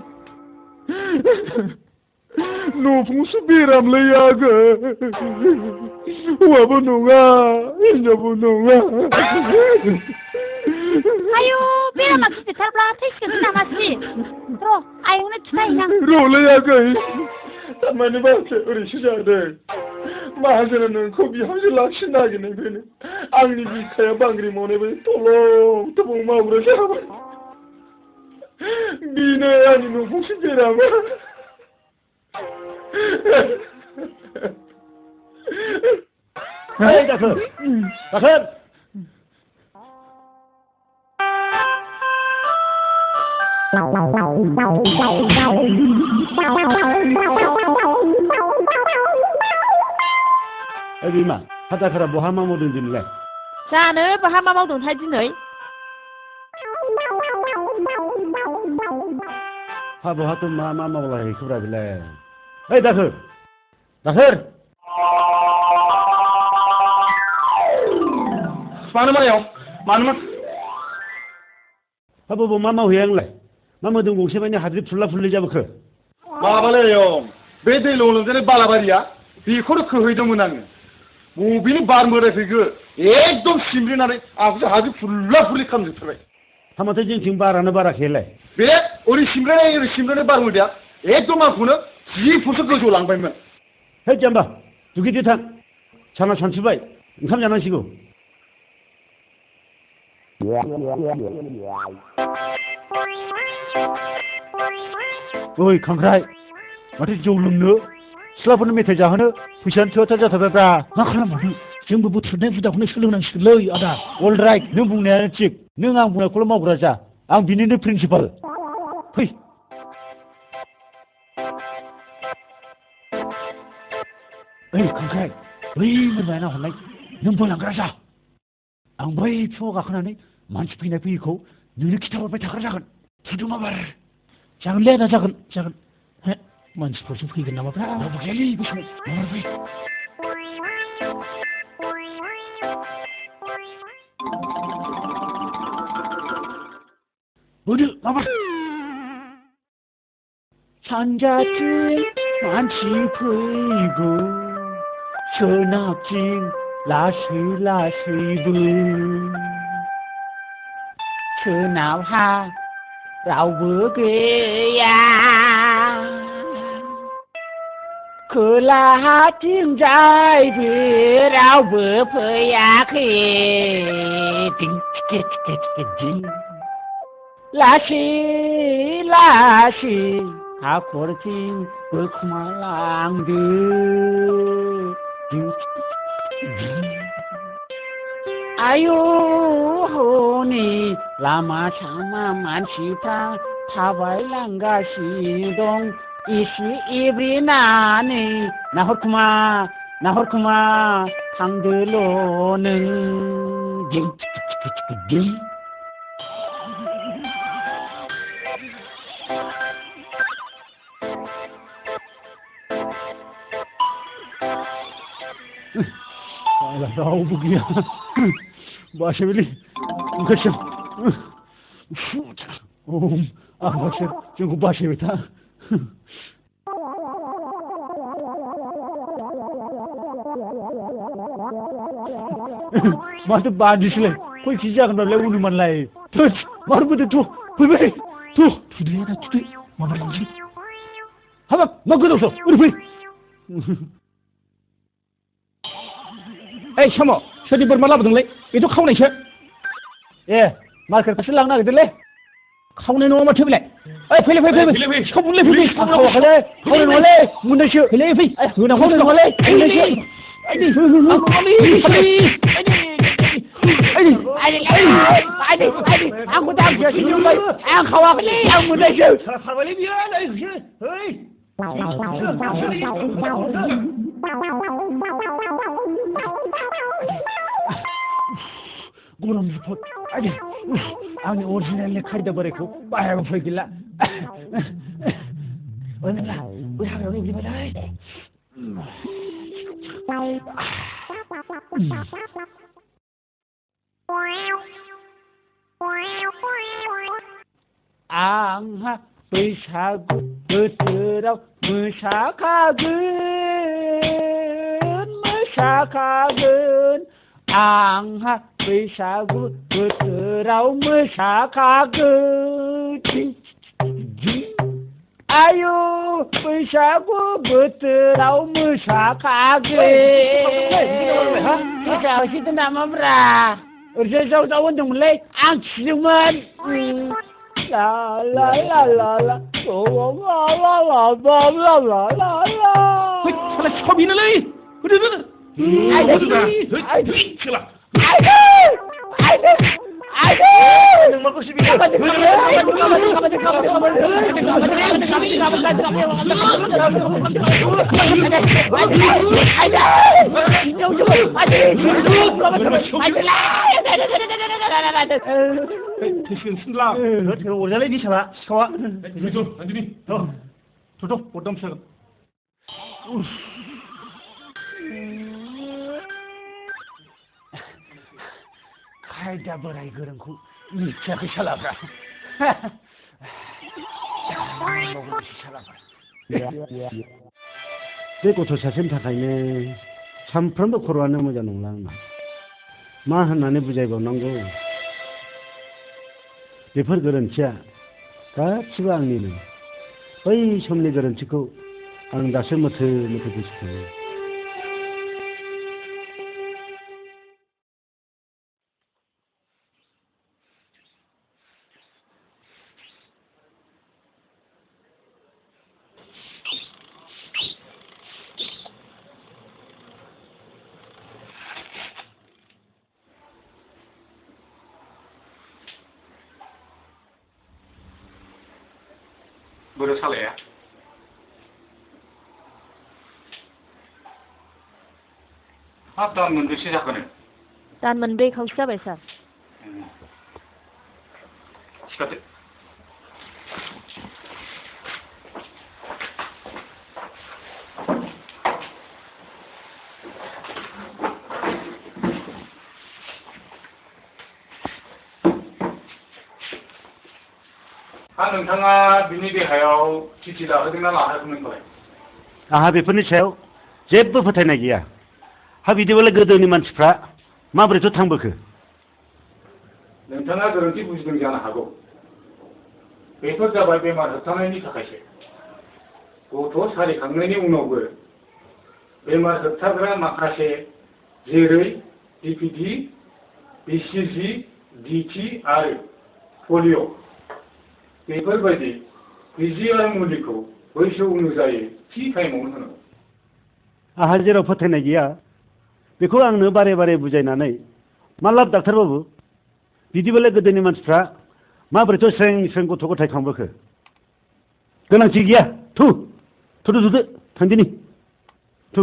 न'फुंसो बेरामलै आगै हौवाबो नङा हिनजावबो नङा आयु बेरामा गिदिरथारब्ला थैसिगोन नामासि र' आयंनो खिथाहैनां र'लै आगै थारमाने बाथ्राया ओरैसो जादों माहाजोना नोंखौ बिहामजो लाखिनो नागिरनायनिफ्रायनो आंनि बिखाया बांग्रि मावनाय बायदि थलं थलं मावग्रा जाबाय बेनो आंनि न'खौसो बेरामा दाखोर बिमा हादाफोरा बहा मा मावदों दिनैलाय जानो बहा मा मावदोंथाय दिनै बहाथ' मा मावलायखोब्रा बेलाय ओइ दाखोर मानोमोन बबाव मा मावहैया आंलाय मा मोदोम गंसे माने हाद्रि फुरला फुरलि जाबोखो माबालै बे दै लोमजानाय बालाबारिया बेखौनो खोहैदोंमोन आङो बबेनि बार मोदाय फैखो एकदम सिमब्रिनानै आंखौसो हाद्रि फुरला फुरलि खालामजोबथारबाय हामाथो जोंथिं बारानो बाराखैलाय बे ओरै सिमब्रानाय बार मोदाया एकदम आंखौनो 10 फुटसो गोजौ लांबायमोन है जाम्बा दुगैदो थां साना सानसुबाय ओंखाम जानांसिगौ ओइ खांख्राइ माथो जौ लोंनो सिख्लाफोरनो मेथाइ जाहोनो फैसायानो थोआथार जाथारबायब्रा मा खालामबावनो जोंबो बुथुमनाय हुदाखौनो सोलोंनांसिगोनलै आदा अल राइट नों बुंनायानो थिग नों आं बुंनायखौल' मावग्रा जा आं बिनिनो प्रिन्सिपाल फै ओइ खांख्राइ बै मोरमाया हरनाय नों बोलांग्रा जा आं बै बिफाङाव गाखोनानै मानसि फैनाय फैयैखौ नोंनो खिथाहरबाय थाग्रा जागोन फुदुङा बार जागोनलै आदा जागोन मानसिफोरसो फैगोन नामाब्रा रावबो गैयालै बे समाव माबार फै बोदो माबार सानजाथिं मानसि फैगौ सोनाबथिं लासै लासैबो सोनाबहा रावबो गैया खोलाहाथिंजायबो रावबो फैयाखै लासै लासै हाखरथिं बोखोमालांदो आयु हनै लामा सामा मानसिफ्रा थाबायलांगासिनो दं एसे एब्रेनानै नाहरखुमा थांदोल' नों रावबो गैया बासायबायलै ओंखारसै आं बासाय जोंखौ बासायबाय था माथो बादिसैलाय फैसै जागोन नालाय उन्दुमानलाय थोस मार बोदो थ' फैबाय थुदो माबा लांसै हाबाब मा गोदावसो ओरै फै ओइ साम' सोरनि बोरमा लाबोदोंलै बेथ' खावनायसो ए मार्केटखौसो लांनो नागिरदोंलै खावनाय नङा माथो बेलाय ओइ फैलै सिखाव बुनलै फै खावाखैलै खावनाय नङालै मोननायसो फैलै फै होनांगौ नङालै आंखौ दामसो आं खावाखैलै आं मोननायसो खारबायलै बियो ओइ गरम जुफद आंनि अरिजिनेल खायदा बोरायखौ बाहायाबो फै गैला बै हाग्रायावनो बिबायलै आंहा बैसागु बोथोराव मोसाखागोन आंहा बैसागु बोथोराव मोसाखागोन आयु बैसागु बोथोराव मोसाखागोन मोसाहैसिगोन नामाब्रा ओरैजाय जाव होनदोंमोनलै आं थिदोंमोन ला ला ला ला ला सिखाव बेनोलै होदो अरजालै निसाबा सिखावा थ' बरदाम फिसागोन खायदा बोराय गोरोंखौ मिथियाखै सालाफ्रा बे गथ' सासेनि थाखायनो सानफ्रोमबो खर'आनो मोजां नंला आंना मा होननानै बुजायबावनांगौ बेफोर गोरोन्थिया गासिबो आंनिनो बै समनि गोरोन्थिखौ आं दासो मोथो गोसोखाङो बोरो सालाया हाब दान मोनबेसे जाखोनो दान मोनब्रै खावसे जाबाय सार सिखारदो नोंथाङा बिनि देहायाव थिथि लाहोदोंना लाहोआखै नोंखौलाय आंहा बेफोरनि सायाव जेबो फोथायनाय गैया हा बिदिबालाय गोदोनि मानसिफ्रा माबोरैथ' थांबोखो नोंथाङा गोरोन्थि बुजिदों जानो हागौ बेफोर जाबाय बेमार होबथानायनि थाखायसो गथ' सारिखांनायनि उनावबो बेमार होबथाग्रा माखासे जेरै डिपिटि बिसिजि डिटि आरो पलिअ बेफोरबायदि बिजि आरो मुलिखौ बैसो अनुजायै थि टाइमावनो होनांगौ आंहा जेराव फोथायनाय गैया बेखौ आंनो बारे बारे बुजायनानै मा लाब डाक्टारबाबु बिदिबालाय गोदोनि मानसिफ्रा माबोरैथ' स्रें स्रें गथ' गथाय खांबोखो गोनांथि गैया थुदो थांदिनि थु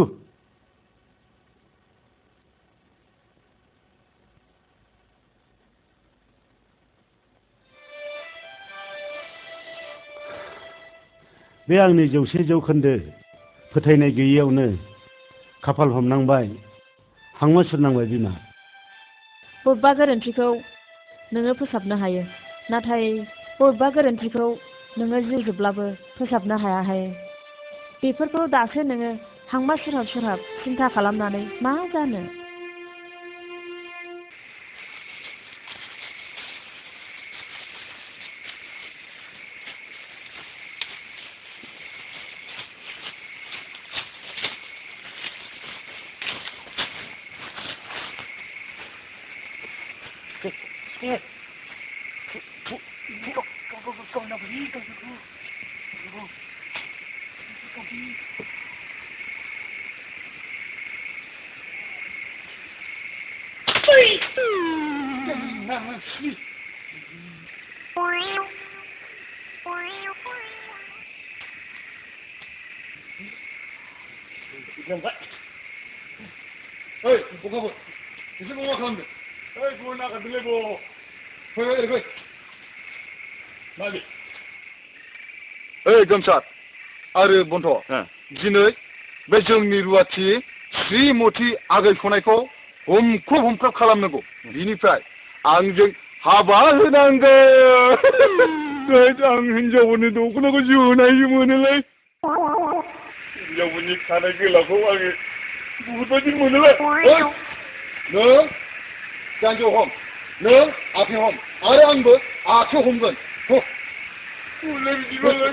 बे आंनि 100% फोथायनाय गैयैयावनो खाफाल हमनांबाय हांमा सुरनांबाय बिमा बबेबा गोरोन्थिखौ नोङो फोसाबनो हायो नाथाय बबेबा गोरोन्थिखौ नोङो जिउ जोबब्लाबो फोसाबनो हायाहाय बेफोरखौ दासो नोङो हांमा सुरहाब सिन्था खालामनानै मा जानो Hey, buka Isi mau makan deh. Hey, gua nak dulu bo. Hey. Mari. Hey, Gamsar. आरो बन्थ' दिनै बे जोंनि रुवाथि श्रीमती आगैखनायखौ हमख्रब खालामनांगौ बिनिफ्राय आंजों हाबा होनांगोन आं हिनजावफोरनि दख'नाखौ जोनाय मोनोलै हिनजावफोरनि खानाय गोलावखौ आङो बुहुदबायदि मोनोलै नों जानजियाव हम नों आथिं हम आरो आंबो आथिं हमगोन बिदिबालाय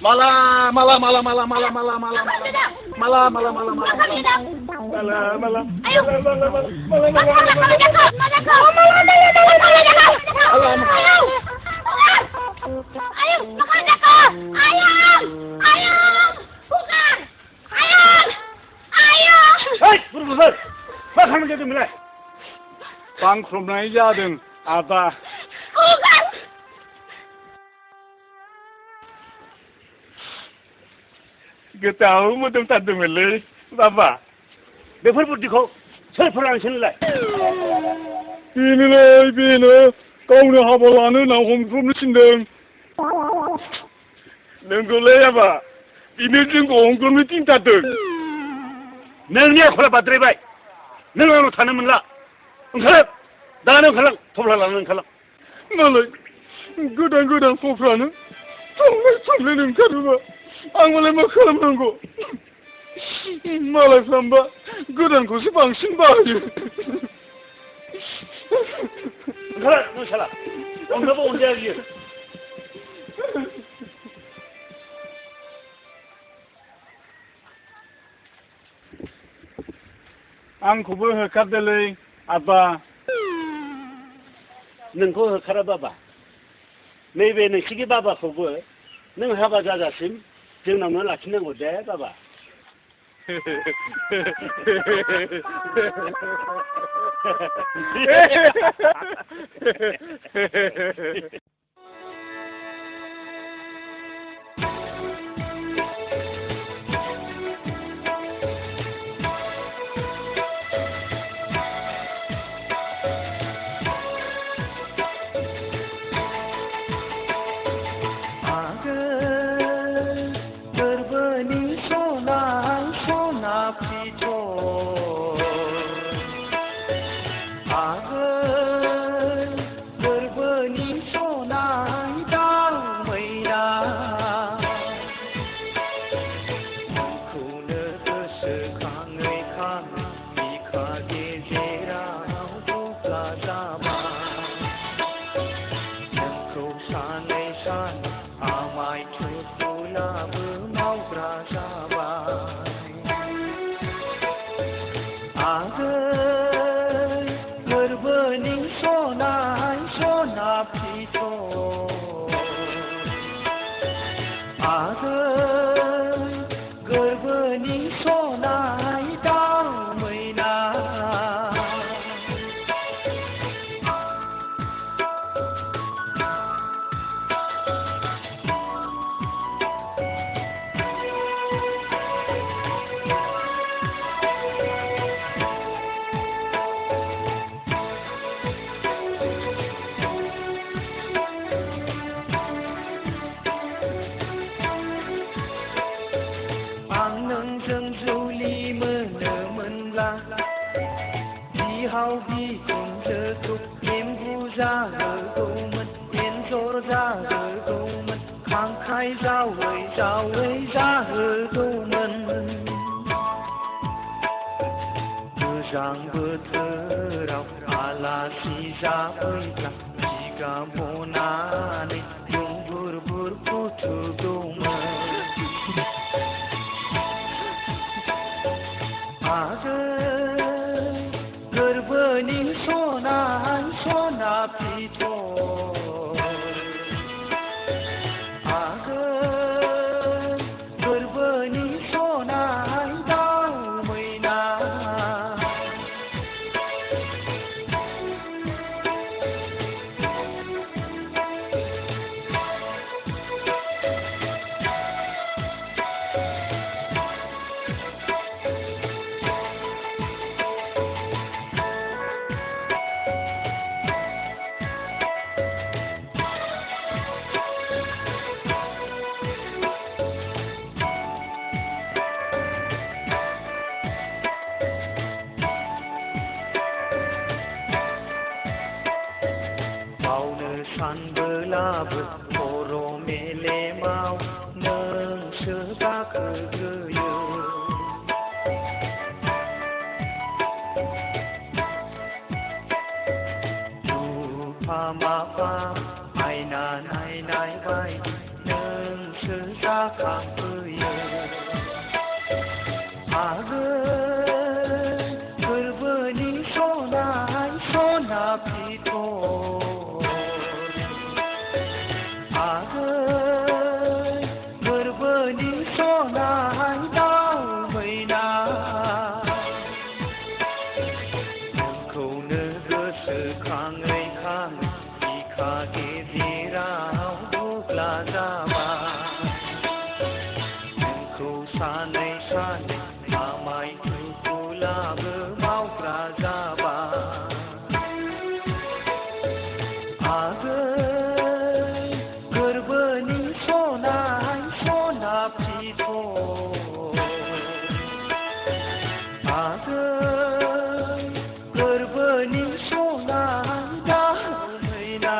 Malah. Bangkrumनाय जादों आबा गोथाव मोदोमथारदोंमोनलै बाबा बेफोर बुद्धिखौ सोर फोरोंसैनोलाय बेनो गावनो हाबा लानो होनना हमख्रबनो थिनदों नोंगौलै आबा बेनो जोंखौ हमख्रबनो थिनथारदों नोंनि आखला बाद्रायबाय नों आंनाव थानो मोनला ओंखार दानो ओंखारलां थफ्ला लानानै ओंखारलां मालाय गोदान थफ्लानो थांलाय ओंखारोबा आंलाय मा खालामनांगौ मालायफ्राबा गोदानखौसो बांसिन बाहायो ओंखार नों साला अनजाबो अनजाया बियो आंखौबो होखारदोलै आबा नोंखौ होखारा बाबा नैबे नोंसिनि बाबाखौबो नों हाबा जाजासिम जोंनावनो लाखिनांगौ दे बाबा आगै गोरबोनि सनाय दाउ मैना नोंखौनो गोसोखाङै खाङै बिखा गेजेराव बुब्ला जाबाय नोंखौ सानै सानै आमाय थुखुलाबो मावग्रा जाबाय आगै गोरबोनि सनाय सना फिथर आगै गोरबोनि सनाय दाउ मैना आं नोंजों जुलि मोनोमोनब्ला बिहाव बिखुनजोखौ एम्बु जाहोगौमोन एन्जर जाहोगौमोन खांख्राइ जावै जावै जाहोगौमोन गोजां बोथोराव आलासि जाफैब्ला जिगाब बनानै बुर बुर फुथुगौमोन आगै गोरबोनि सनाय सना फिथर आगै गोरबोनि सनाय दाउ मैना मावनो सानबोलाबो खर' मेलेमाव नोंसो गाखोग्रोयो रुफा माफा आयना नायनाय बायदि नोंसो जाखांफैयो आगै गोरबोनि सनाय सना फिथर आगै गोरबोनि सनाय दाउ मैना नोंखौनो गोसोखाङै खाङै बिखा गेजेराव बुब्ला जाबाय नोंखौ सानै सानै आमाय थुखुलाबो मावग्रा जाबाय आगै गोरबोनि सनाय सना फिथर आगै गोरबोनि सनाय दाउ मैना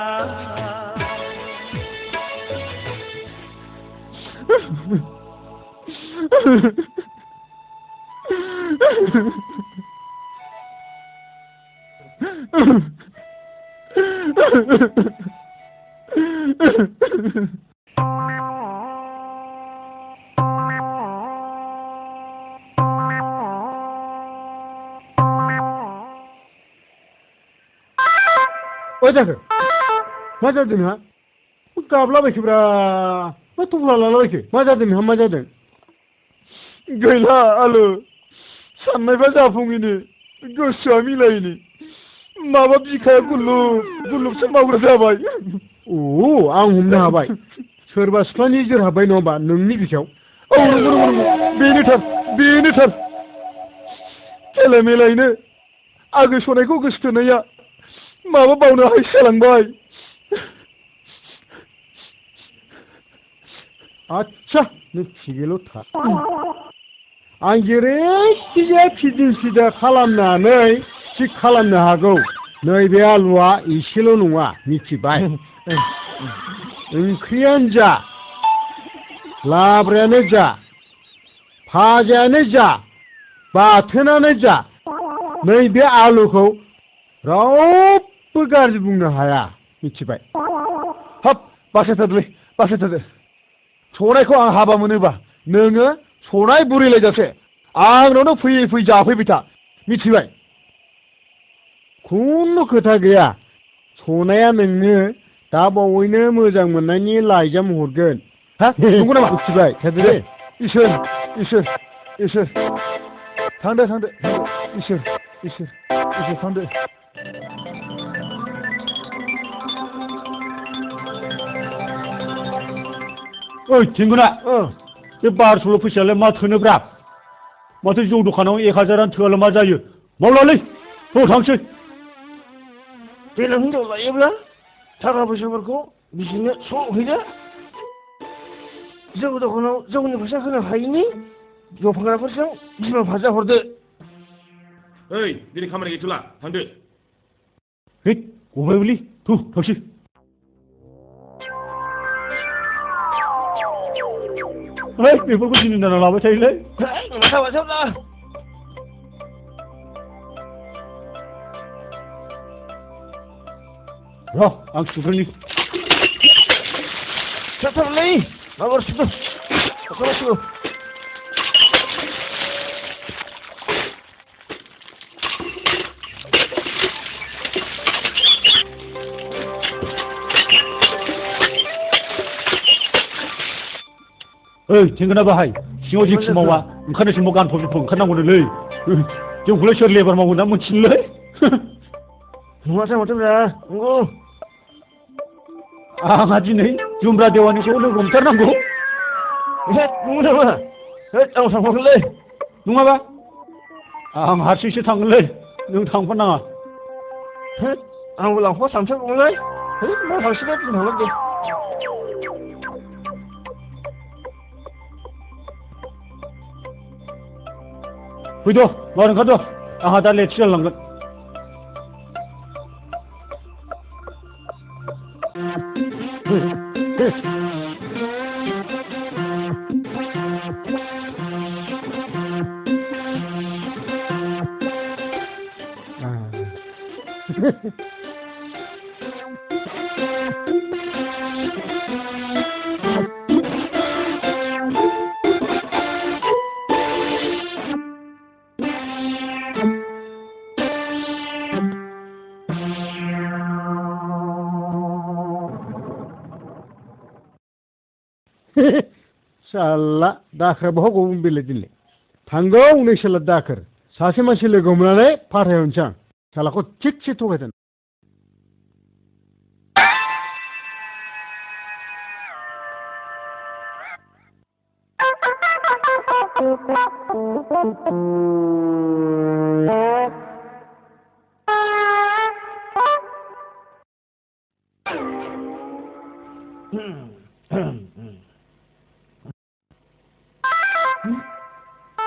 मा जाखो मा जादों नोंहा गाबलाबायखोब्रा मा थफ्ला लालाबायखो मा जादों नोंहा मा जादों गैला आलो साननायबा जाफुङिनि गोसोआ मिलायिनि माबा बिखाया गुलुब गुलुबसो मावग्रा जाबाय अ आं हमनो हाबाय सोरबा सिख्लानि जोर हाबबाय नङा होमबा नोंनि बिखायाव औ नंगौ नंगौ नंगौ बेनोथार खेला मेलायैनो आगो सनायखौ गोसोथोनाया माबा बावनो हाय जालांबाय आच्छा नों थिगैल' था आं जेरैखिजाया फिदिं फिदा खालामनानै थिग खालामनो हागौ नैबे आलुआ एसेल' नङा मिथिबाय ओंख्रियानो जा लाब्रायानो जा भाजायानो जा बाथोनानो जा नैबे आलुखौ रावबो गाज्रि बुंनो हाया मिथिबाय हाब बासायथारदो संनायखौ आं हाबा मोनोबा नोङो संनाय बुरैलायजासे आंनावनो फैयै फैयै जाफैबाय था मिथिबाय खुनु खोथा गैया संनाया नोंनो दा बावैनो मोजां मोननायनि लाइजाम हरगोन हा नंगौ नामा मिथिबाय थादो दे इसोर थांदो इसोर थांदो ओइ थिंगुना बे 1200 फैसायालाय मा थोनोब्रा माथो जौ दखानाव 1000 थोआला मा जायो मावलालै थांसै देनां हिनजाव लायोब्ला थाखा फैसाफोरखौ बिदिनो सहैदो जौ दखानाव जौनि फैसा होनो हायिनि जौ फानग्राफोरजों बिमा भाजा हरदो ओइ दिनै खामानि गैथ'ला थांदो है गबायबोलै थांसै ओइ बेफोरखौ दिनै दाना लाबाय थायोलै माथाबासाब्ला र' आं सुग्रोनि थाबथारलै माबार सुदो ओइ थेंगोना बाहाय सिङाव जेखि मावा ओंखारनाय समाव गानफब जोमफब ओंखारनांगौनोलै जोंखौलाय सोर लेबार मावो ना मोनथिनोलै माथोब्रा नंगौ आंहा दिनै जुमब्रा देवानिखौ लोगो हमथारनांगौ नंगौ नामा आं थांफागोनलै नङाबा आं हारसिंसो थांगोनलै नों थांफानाङा आंबो लांफा सानसैगौमोनलै मा थांसैलाय थांगोन दे फैद' बार ओंखारद' आंहा दा लेटसो जालांगोन साला दाखोर बहा ग'गोन बेलाय दिनै थांगौ नोंसोरला दाखोर सासे मानसि लोगो मोननानै फाथायहरनोसै आं सालाखौ थिगसे थगायदों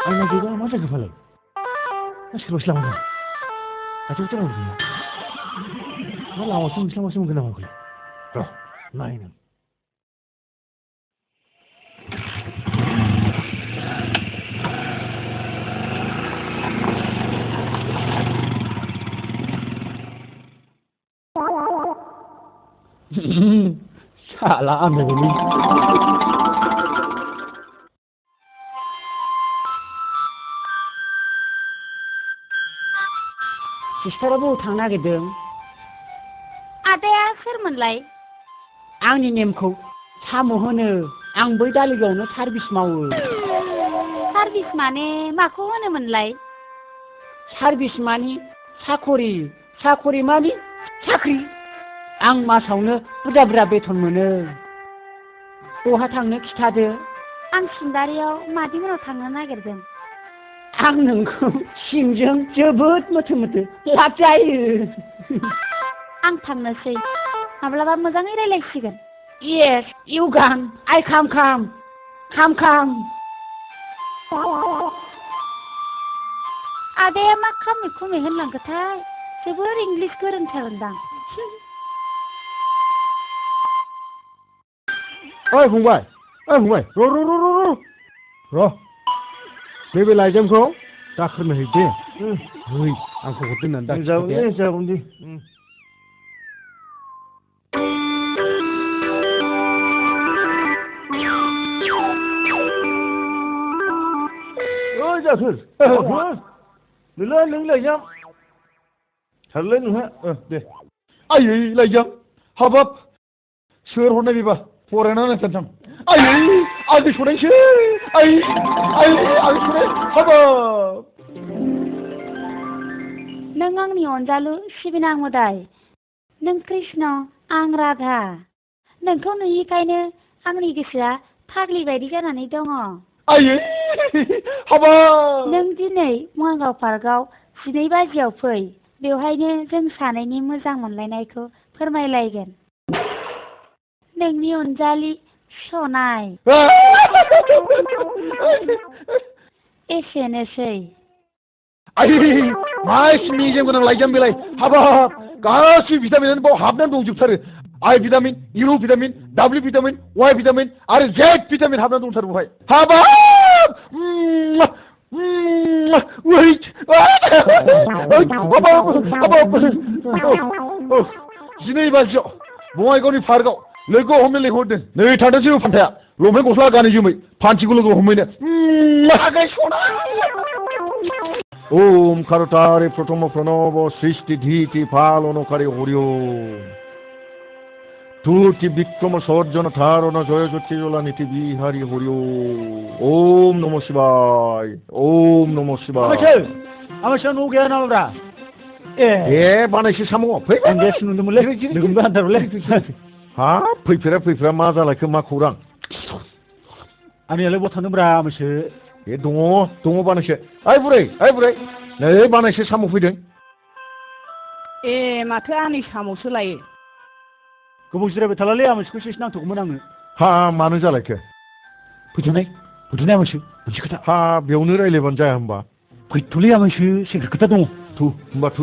आंना गैया मा जाखो फालाय सोरबासो लांबाय खाथियावथ' रावबो गैया मा लामासो मोनस्लांबासो मोनगोन नामा बेखौलाय र' नायनो साला आन्दायबायलै सिस्टारा बबाव थांनो नागिरदों आदाया सोरमोनलाय आंनि नेमखौ साम' होनो आं बै दालिगावनो सार्भिस मावो सार्भिस माने माखौ होनोमोनलाय सार्भिस मानि साखरि मानि साख्रि आं मासावनो बुरजा बुरजा बेथन मोनो बहा थांनो खिथादो आं सिन्दारियाव मादैमोनाव थांनो नागिरदों आं नोंखौ सिंजों जोबोद मोथो लाब जायो आं थांनोसै माब्लाबा मोजाङै रायलायसिगोन येस इउ गान आइ खाम आदाया मा खामै खुमै होनलांखोथाय जोबोर इंलिस गोरोंथारदां ओइ फंबाय र' नैबे लाइजामखौ दाख्रोनो है दे आंखौ हरदों होननानै जागोन दे जाखोर नोंलाय नों लाइजाम थारलाय नोंहा दे आयै लाइजाम हाबाब सोर हरनाय बेबा फरायनानै सानथाम आयै आंनि सनायसो आयै आंनि सनाय हाबाब नों आंनि अनजालु सिबिनां मोदाय नों कृष्ण आं राधा नोंखौ नुयिखायनो आंनि गोसोआ फाग्लि बायदि जानानै दङ आयै हाबाब नों दिनै महागाव पार्कआव 12 बाजियाव फै बेवहायनो जों सानैनि मोजां मोनलायनायखौ फोरमायलायगोन नोंनि अनजालि सनाय एसेनोसै आयै मा मेजेम गोनां लाइजाम बेलाय हाबाब गासै भिटामिनानो बाव हाबनानै दंजोबथारो I vitamin U vitamin W vitamin Y vitamin आरो Z भिटामिन हाबनानै दंथारो बेवहाय हाबाब wait 12 बाजियाव बङाइगावनि पार्कआव लोगो हमनो लिंहरदों नै थांदोंसै फान्थाया लंपेन्ट गस्ला गानै जोमै फान्थिखौ लोगो हमहैनो ओम कारुतारे प्रथम प्रणव सृष्टि धीति फालनकारि हरिओ तुति विक्रम सर्जन धारण जय ज्योति जला नीति बिहारी हरिओ ओम नमः शिवाय ओम नमः शिवाय आमसा न' गैया नामाब्रा ए बानायसो साम' फै आं गेस नुदोंमोनलै लोगोमबो हान्थारलै हाब फैफेरा मा जालायखो मा खौरां आंनियालाय बहा थांदोंब्रा आमसो ए दङ बानायसो ओइ बुरै नै बानायसो साम' फैदों ए माथो आंनि साम'सो लायो गोबाव जिरायबाय थालालै आमसखौसो एसे नांथ'गौमोन आंनो हा मानो जालायखो फैथ'नाय आमसो मोनसे खोथा हा बेयावनो रायज्लायबानो जाया होमबा फैथ'लै आमसो सेक्रेट खोथा दङ होमबा थु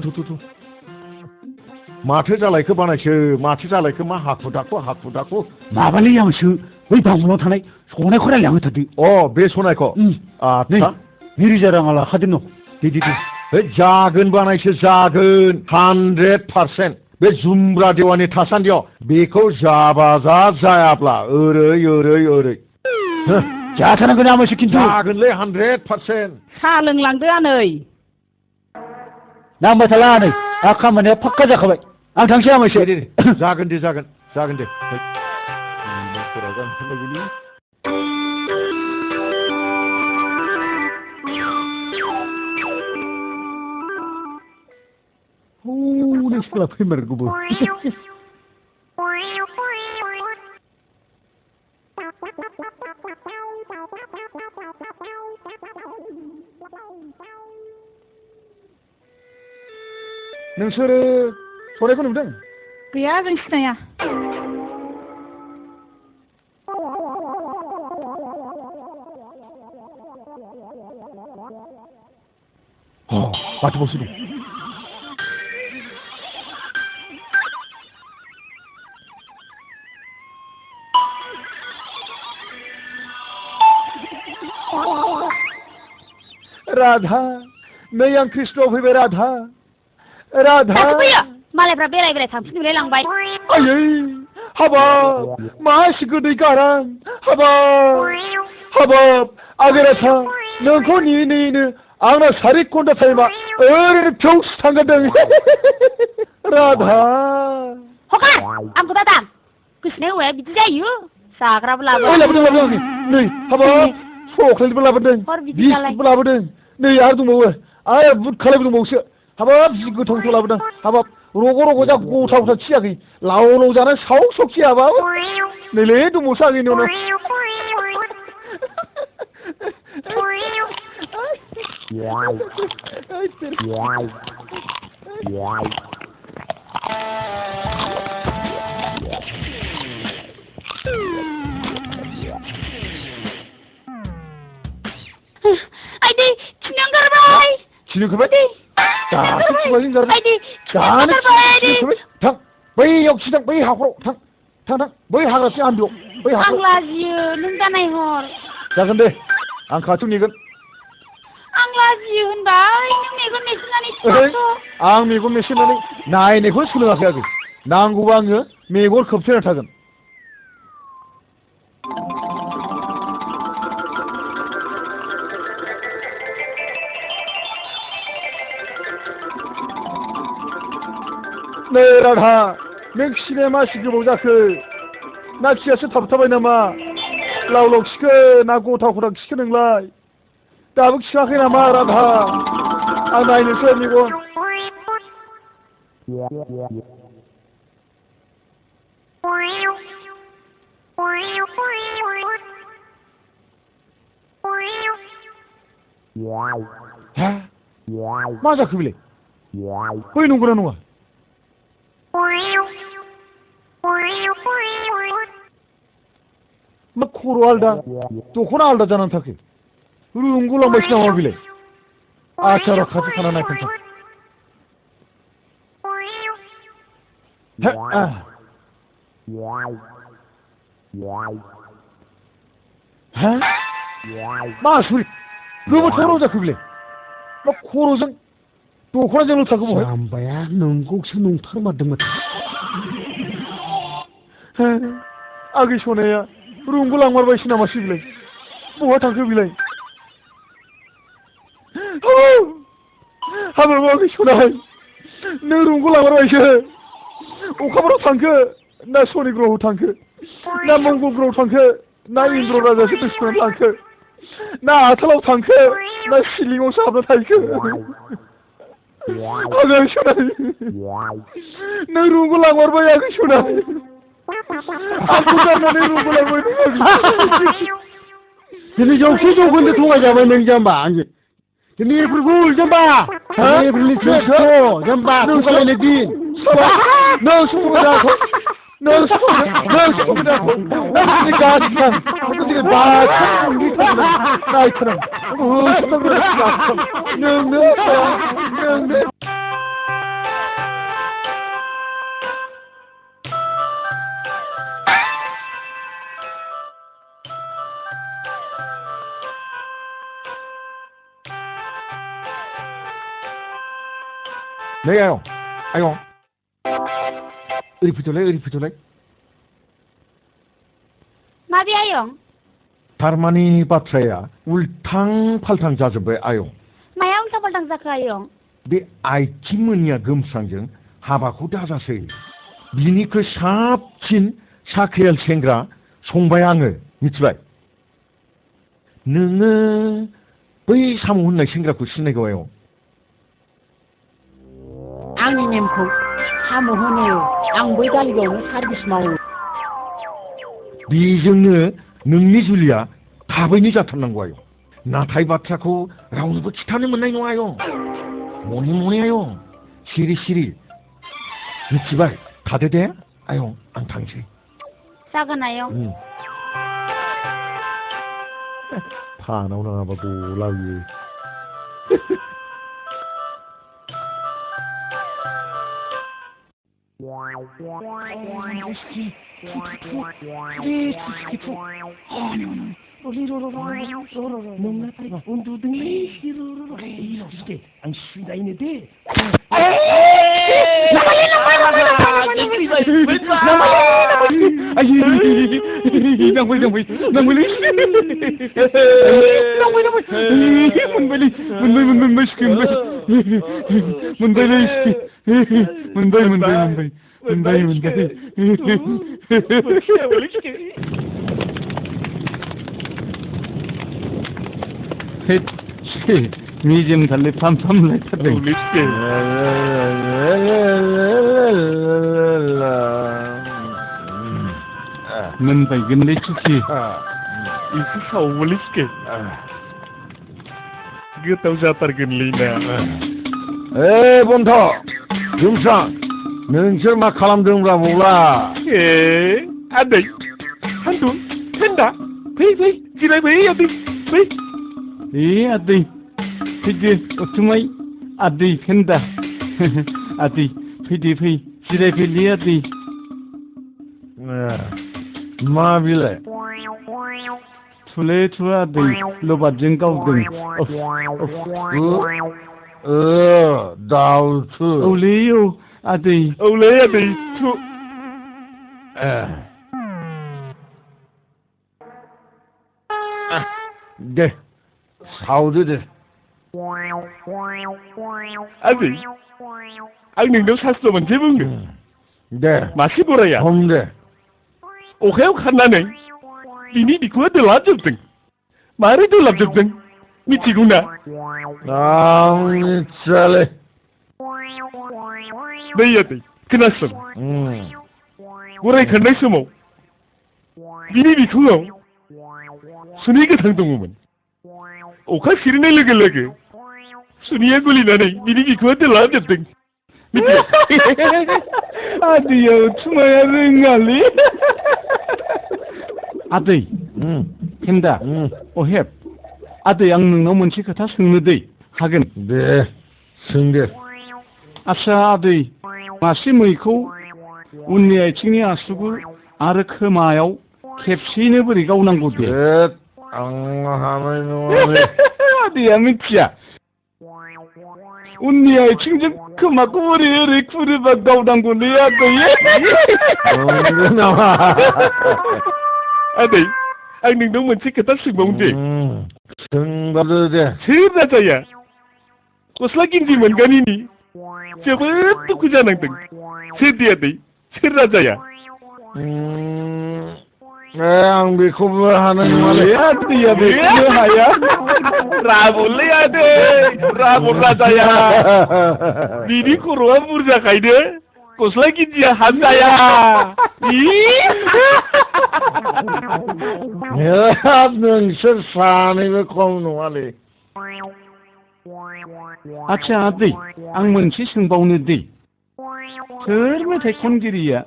माथो जालायखो बानायसो माथो जालायखो मा हाखु दाखु माबालै आमसो बै बांबुलाव थानाय सनायखौ रायलायना होथारदो बे सनायखौ आदसा 2,000 राङा लाखादों न' दे जागोन बानायसो जागोन 100% बे जुमब्रा देवानि थासान्दियाव बेखौ जायाब्ला ओरै जाथारनांगोन आमसो खिन्थु जागोनलै 100% साहा लोंलांदो आनै नांबाय थाला नै खामानिया फाक्का जाखाबाय आं थांसै आमसो जागोन दे हनै सिख्ला फैमारगौबो नोंसोरो सनायखौ नुदों गैया जों सिनाया बाथौआवसो दं राधा नै आं कृष्णआव फैबाय राधा मालायफ्रा बेराय थांफिनलाय लांबाय आयै हाबाब मा एसे गोदै गारां हाबाब आगोराथा नोंखौ नेयैनो आंना 4 घन्टा टाइमा ओरैनो फिउस थांगारदों राधा हखा आंखौ दा दाम गोसोनाय हौवाया बिदि जायो जाग्राबो लाबोदों नै हाबाब चक्लेटबो लाबोदों बिस्कुटबो लाबोदों नै आरो दंबावो आरो बुट खालायबो दंबावोसो हाबाब जि गोथाव लाबोदों हाबाब रग' जा गथा खियाखै लाव जाना साव खियाबाबो नैलै दंबावोसो आंनि उनाव आइदै खिनो ओंखारबाय खिनो ओंखारबाय दासो खुगाजों जादों बायदि दानो बायदि थां बैयाव खिथां बै हाखराव थां बै हाग्राथिं आन्दोआव बै आं हाखराव लाजियो नों दा नायहर जागोन दे आं खाथियाव नेगोन आं लाजियो होनबाय नों मेगन मेसेनानै ओइ, थाथ' आं मेगन मेसेनानै नायनायखौ सोलोङाखै आगै नांगौबा आङो मेगन खोबथेना थागोन नै राधा नों खिनाया मासि गोबाव जाखो ना खियासो थाबथाबाय नामा लाव लाव खिखो ना गथा गथा खिखो नोंलाय दाबो खियाखै नामा राधा आं नायनोसै मेगन हा मा जाखो बेलाय बै नंगौना नङा मा खर' आलदा दख'ना आलदा जानानै थाखो रुंगुलांबायसो नामा बेलाय आच्छा र' खाथि खाना नायफिनसां हा मा आसुरित गोमोथाव जाखो बेलाय मा खर'जों दख'नाजोंल' थाखो बहाय जाम्बाया नोंगौसो नंथारमारदोंमोन आगै सनाया रुंगु लांमारबायसो नामासै बेलाय बहा थांखो बेलाय हाबाब आगै सनाय नों रुंगु लांमारबायसो अखाफोराव थांखो ना सनि ग्रहआव थांखो ना मंगल ग्रहआव थांखो ना इन्द्र राजासो गोसोखांनानै थांखो ना आथालाव थांखो ना सिलिङावसो हाबना थाहैखो आगै सनाय नों रुंगु लांमारबाय आगै सनाय आंखौ गारनानै रुंगु लांबाय दिनै जौसे जौखोन्दो थगायजाबाय नों जाम्बा आंजों दिनै एप्रिलखौ जाम्बा एप्रिलनि जाम्बा थगायलायनाय दिन नों सुखुदाखौ नों सुखुदाखौ दिनै गासिबो दिनै नायथार नोंनो नै आयं ओरै फैथ'लाय माबे आयं थारमानि बाथ्राया उल्थां फाल्थां जाजोब्बाय आयं माया उल्था फाल्थां जाखो आयं बे आइथिंमोननिया गोमस्रांजों हाबाखौ दाजासै बिनिख्रुइ साबसिन साख्रियाल सेंग्रा संबाय आङो मिथिबाय नोङो बै साम' होननाय सेंग्राखौ सिनायगौ आयं आंनि नेमखौ साम' होनो आं बै गालियावनो सार्भिस मावो बेजोंनो नोंनि जुलिया थाबैनो जाथारनांगौ आयं नाथाय बाथ्राखौ रावनोबो खिथानो मोननाय नङा आयं मने आयं सिरि मिथिबाय थादो दे आयं आं थांसै जागोन आयं फानाव नाङाबा गला बियो आं सिदायनो दे मोनबाय मेजेम थारलै फाम लायथारदों मोनबायगोनलै सुखि एसे सावोलै सिके गोथाव जाथारगोनलै ना बन्ध' गोमस्रां नोंसोर मा खालामदोंब्रा बौला आदै सान्दुं थान्दा फै जिरायबाय आदै फै आदै फैदो अथुमाय आदै फेन्दा आदै फैदो फै जिरायफैलै आदै मा बिलाय थुले थुवा आदै लबारजों गावदों दाउथु औलै औ आदै औलै आदै थु दे सावदो दे आदै आं नोंनाव शास्त्र मोनसे बुंनो दे मासे गराया हम दे अखायाव खारनानै बिनि बिखुआ दोलाबजोबदों मारै दोलाबजोबदों मिथिगौ ना आं मिथियालै नै आदै खोनासं गराय खारनाय समाव बिनि बिखुङाव सुनै गोथां दङमोन अखा सिरिनाय लोगो लोगो सुनैया गलिनानै बिनि बिखुआ दोलाबजोबदों आदैयाव थुमाया रोङालै आदै फेन्दा अहेब आदै आं नोंनाव मोनसे खोथा सोंनो दै हागोन दे सों दे आच्चा आदै मासे मैखौ उननि आथिंनि आसुगुर आरो खोमायाव खेबसेयैनो बोरै गावनांगौ दे आं हानाय नङालै आदैया मिथिया उननि आथिंजों खोमाखौ ओरै ओरै खुरोबा गावनांगौलै आदै नामा आदै आं नोंनाव मोनसे खोथा सोंबावनो दे सोंबादो दे सोर राजाया गस्ला गिन्जि मोनगानिनि जोबोद दुखु जानांदों सोर दे आदै सोर राजाया आं बेखौबो हानाय नङालै आदैया बेखौबो हाया राबनलै आदै राबन राजाया बिनि खर'आ बुरजाखायनो गस्ला गिन्जिया हाबजाया नोंसोर सानैबो खम नङालै आच्चा आदै आं मोनसे सोंबावनो दै सोर मेथाइ खनगिरिया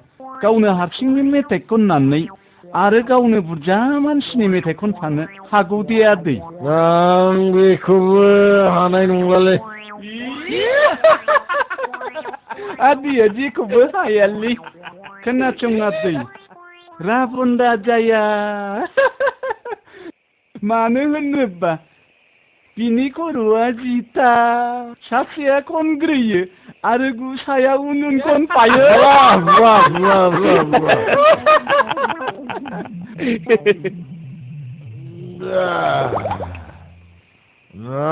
गावनो हारसिंनो मेथाइ खननानै आरो गावनो बुरजा मानसिनि मेथाइ खनफानो हागौ दे आदै आं बेखौबो हानाय नंलालै आदैया जेखौबो हायालै खोनासं आदै राबन राजाया मानो होनोबा बिनि खर'आ जिथा सासेया खनग्रोयो आरो गुसाया उन उन खनफायो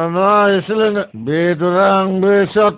ना एसे लोंनो बेदरा आंबो एसे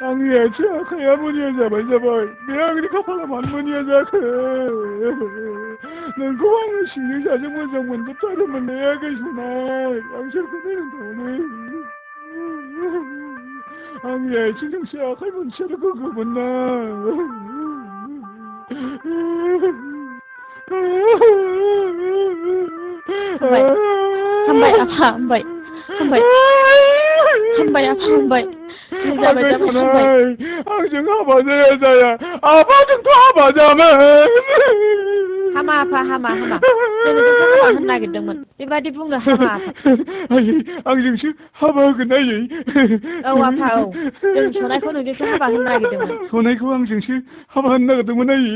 आंनि आथिं आखाइया मुनिया जाबाय बे आंनि खाफाला मानो मुनिया जाखो नोंखौ आङो सिंनि साजों मोजां मोनजोबथारोमोन आगै सनाय आं सोरखौ नायनांगौलै आंनि आथिं दोंसे आखाइ मोनसेयानो गोग्गोमोन ना हामबाय आफा हामबाय आफा हामबाय आंजों हाबा जाया आफाजोंथ' हाबा जामोन हामा आफा हामा हामा जों नोंखौ हाबा होनो नागिरदोंमोन बेबादि बुंनो हामा आफा आयै आंजोंसो हाबा होगोन आयै औ आफा औ जों सनायखौ नोंजोंसो हाबा होनो नागिरदोंमोन सनायखौ आंजोंसो हाबा होनो नागिरदोंमोन आयै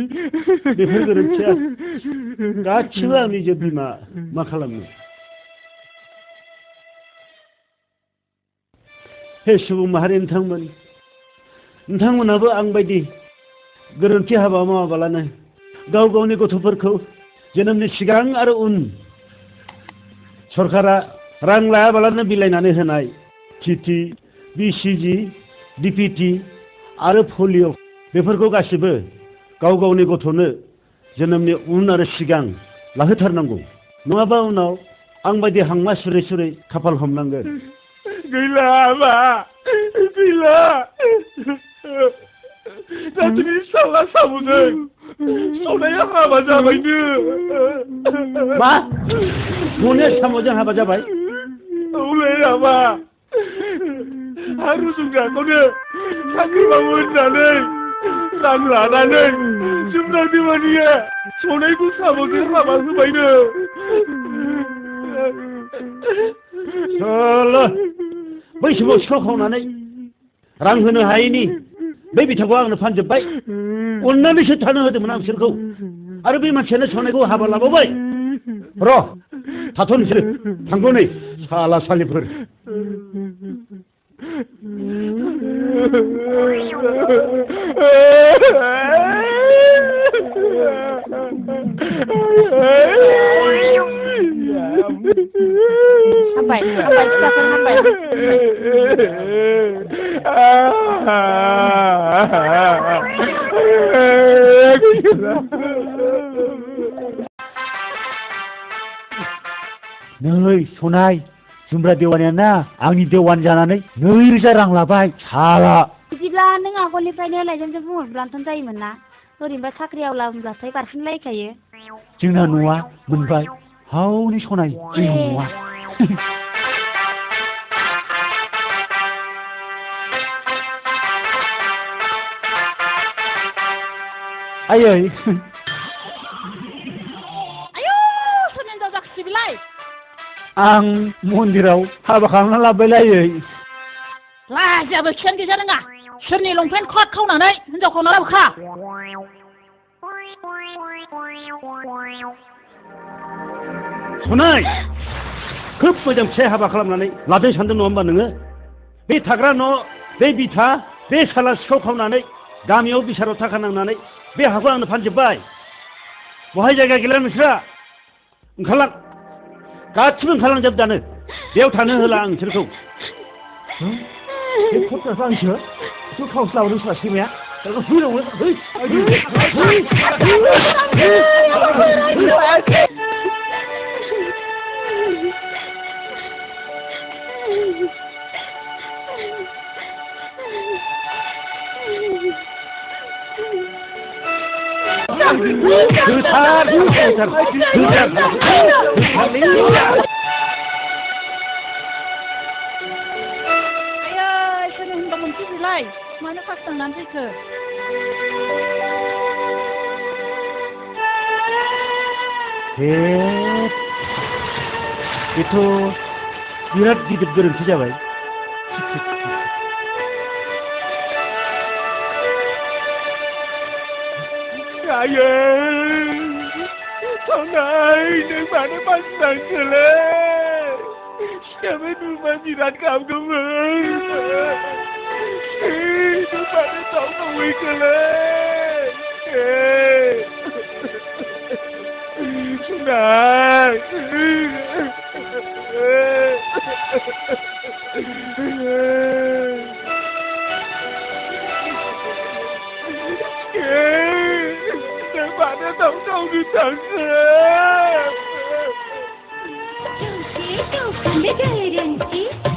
बेफोर गोरोन्थिया गासिबो आंनि जे बिमा मा खालामनो हे सुबुं माहारि नोंथांमोनाबो आं बायदि गोरोन्थि हाबा मावाबालानो गाव गावनि गथ'फोरखौ जोनोमनि सिगां आरो उन सरकारा रां लायाबालानो बिलाइनानै होनाय टिटि बिसिजि डिपिटि आरो पलिअ बेफोरखौ गासिबो गाव गावनि गथ'नो जोनोमनि उन आरो सिगां लाहोथारनांगौ नङाबा उनाव आं बायदि हांमा सुरै सुरै खाफाल हमनांगोन गैला हाबा गैला जाथिनि फिसाला साबुदों सनाया हाबा जाबायनो मा सनाया साम'जों हाबा जाबाय औलै हाबा आरो रुजुग्राखौनो साख्रि मावो होननानै रां लानानै जुमना बिमानिया सनायखौ साम'जों हाबा होबायनो बै समाव सिखाव खावनानै रां होनो हायैनि बै बिथांखौ आंनो फानजोब्बाय अननानैसो थानो होदोंमोन आं बिसोरखौ आरो बै मानसियानो सनायखौ हाबा लाबावबाय र' थाथ' नोंसोरो थांगौ नै साला सालिफोर हामबाय हामबाय फिसाफोर हामबाय नै सनाय जुमब्रा देवानिया ना आंनि देवान जानानै 2,000 रां लाबाय साला बिदिब्ला नों आगोलनिफ्रायनो लाइजामजों बुंहरब्लानोथ' जायोमोन ना ओरैनोबा साख्रि आवला होनब्लाथाय बारफिनलायखायो जोंना न'आ मोनबाय हावनि सनाय जोंनि न'आ आयै आयौ सोरनि हिनजाव जाखोसै बेलाय आं मन्दिराव हाबा खालामना लाबायलायै लाजियाबो खियानो गैजा नोङा सोरनि लंपेन्ट कट खावनानै हिनजाव खावना लाबोखा सनाय खोब मोजां फिसाय हाबा खालामनानै लादों सानदों नङा होमबा नोङो बे थाग्रा न' बे बिथा बे साला सिखाव खावनानै गामियाव बिसाराव थाखा नांनानै बे हाखौ आंनो फानजोब्बाय बहाय जायगा गैला नोंस्रा ओंखारलां गासिबो ओंखारलांजोब दानो बेयाव थानो होला आं नोंसोरखौ बे खथ्राखौ आंसो बेखौ खावसे लाबोदों साला सैमाया बेलाय मानो फास थांनानै फैखो बेथ' बिराद गिदिर गोरोन्थि जाबाय आयै सनाय नों मानो मानसि नांखोलै सिगाङाव नुबा बिराद गाबगौमोन नों मानो दाउ गावैखोलै सनाय मानो दाउ गावनो थांखो Jauh, jauh, jauh, jauh,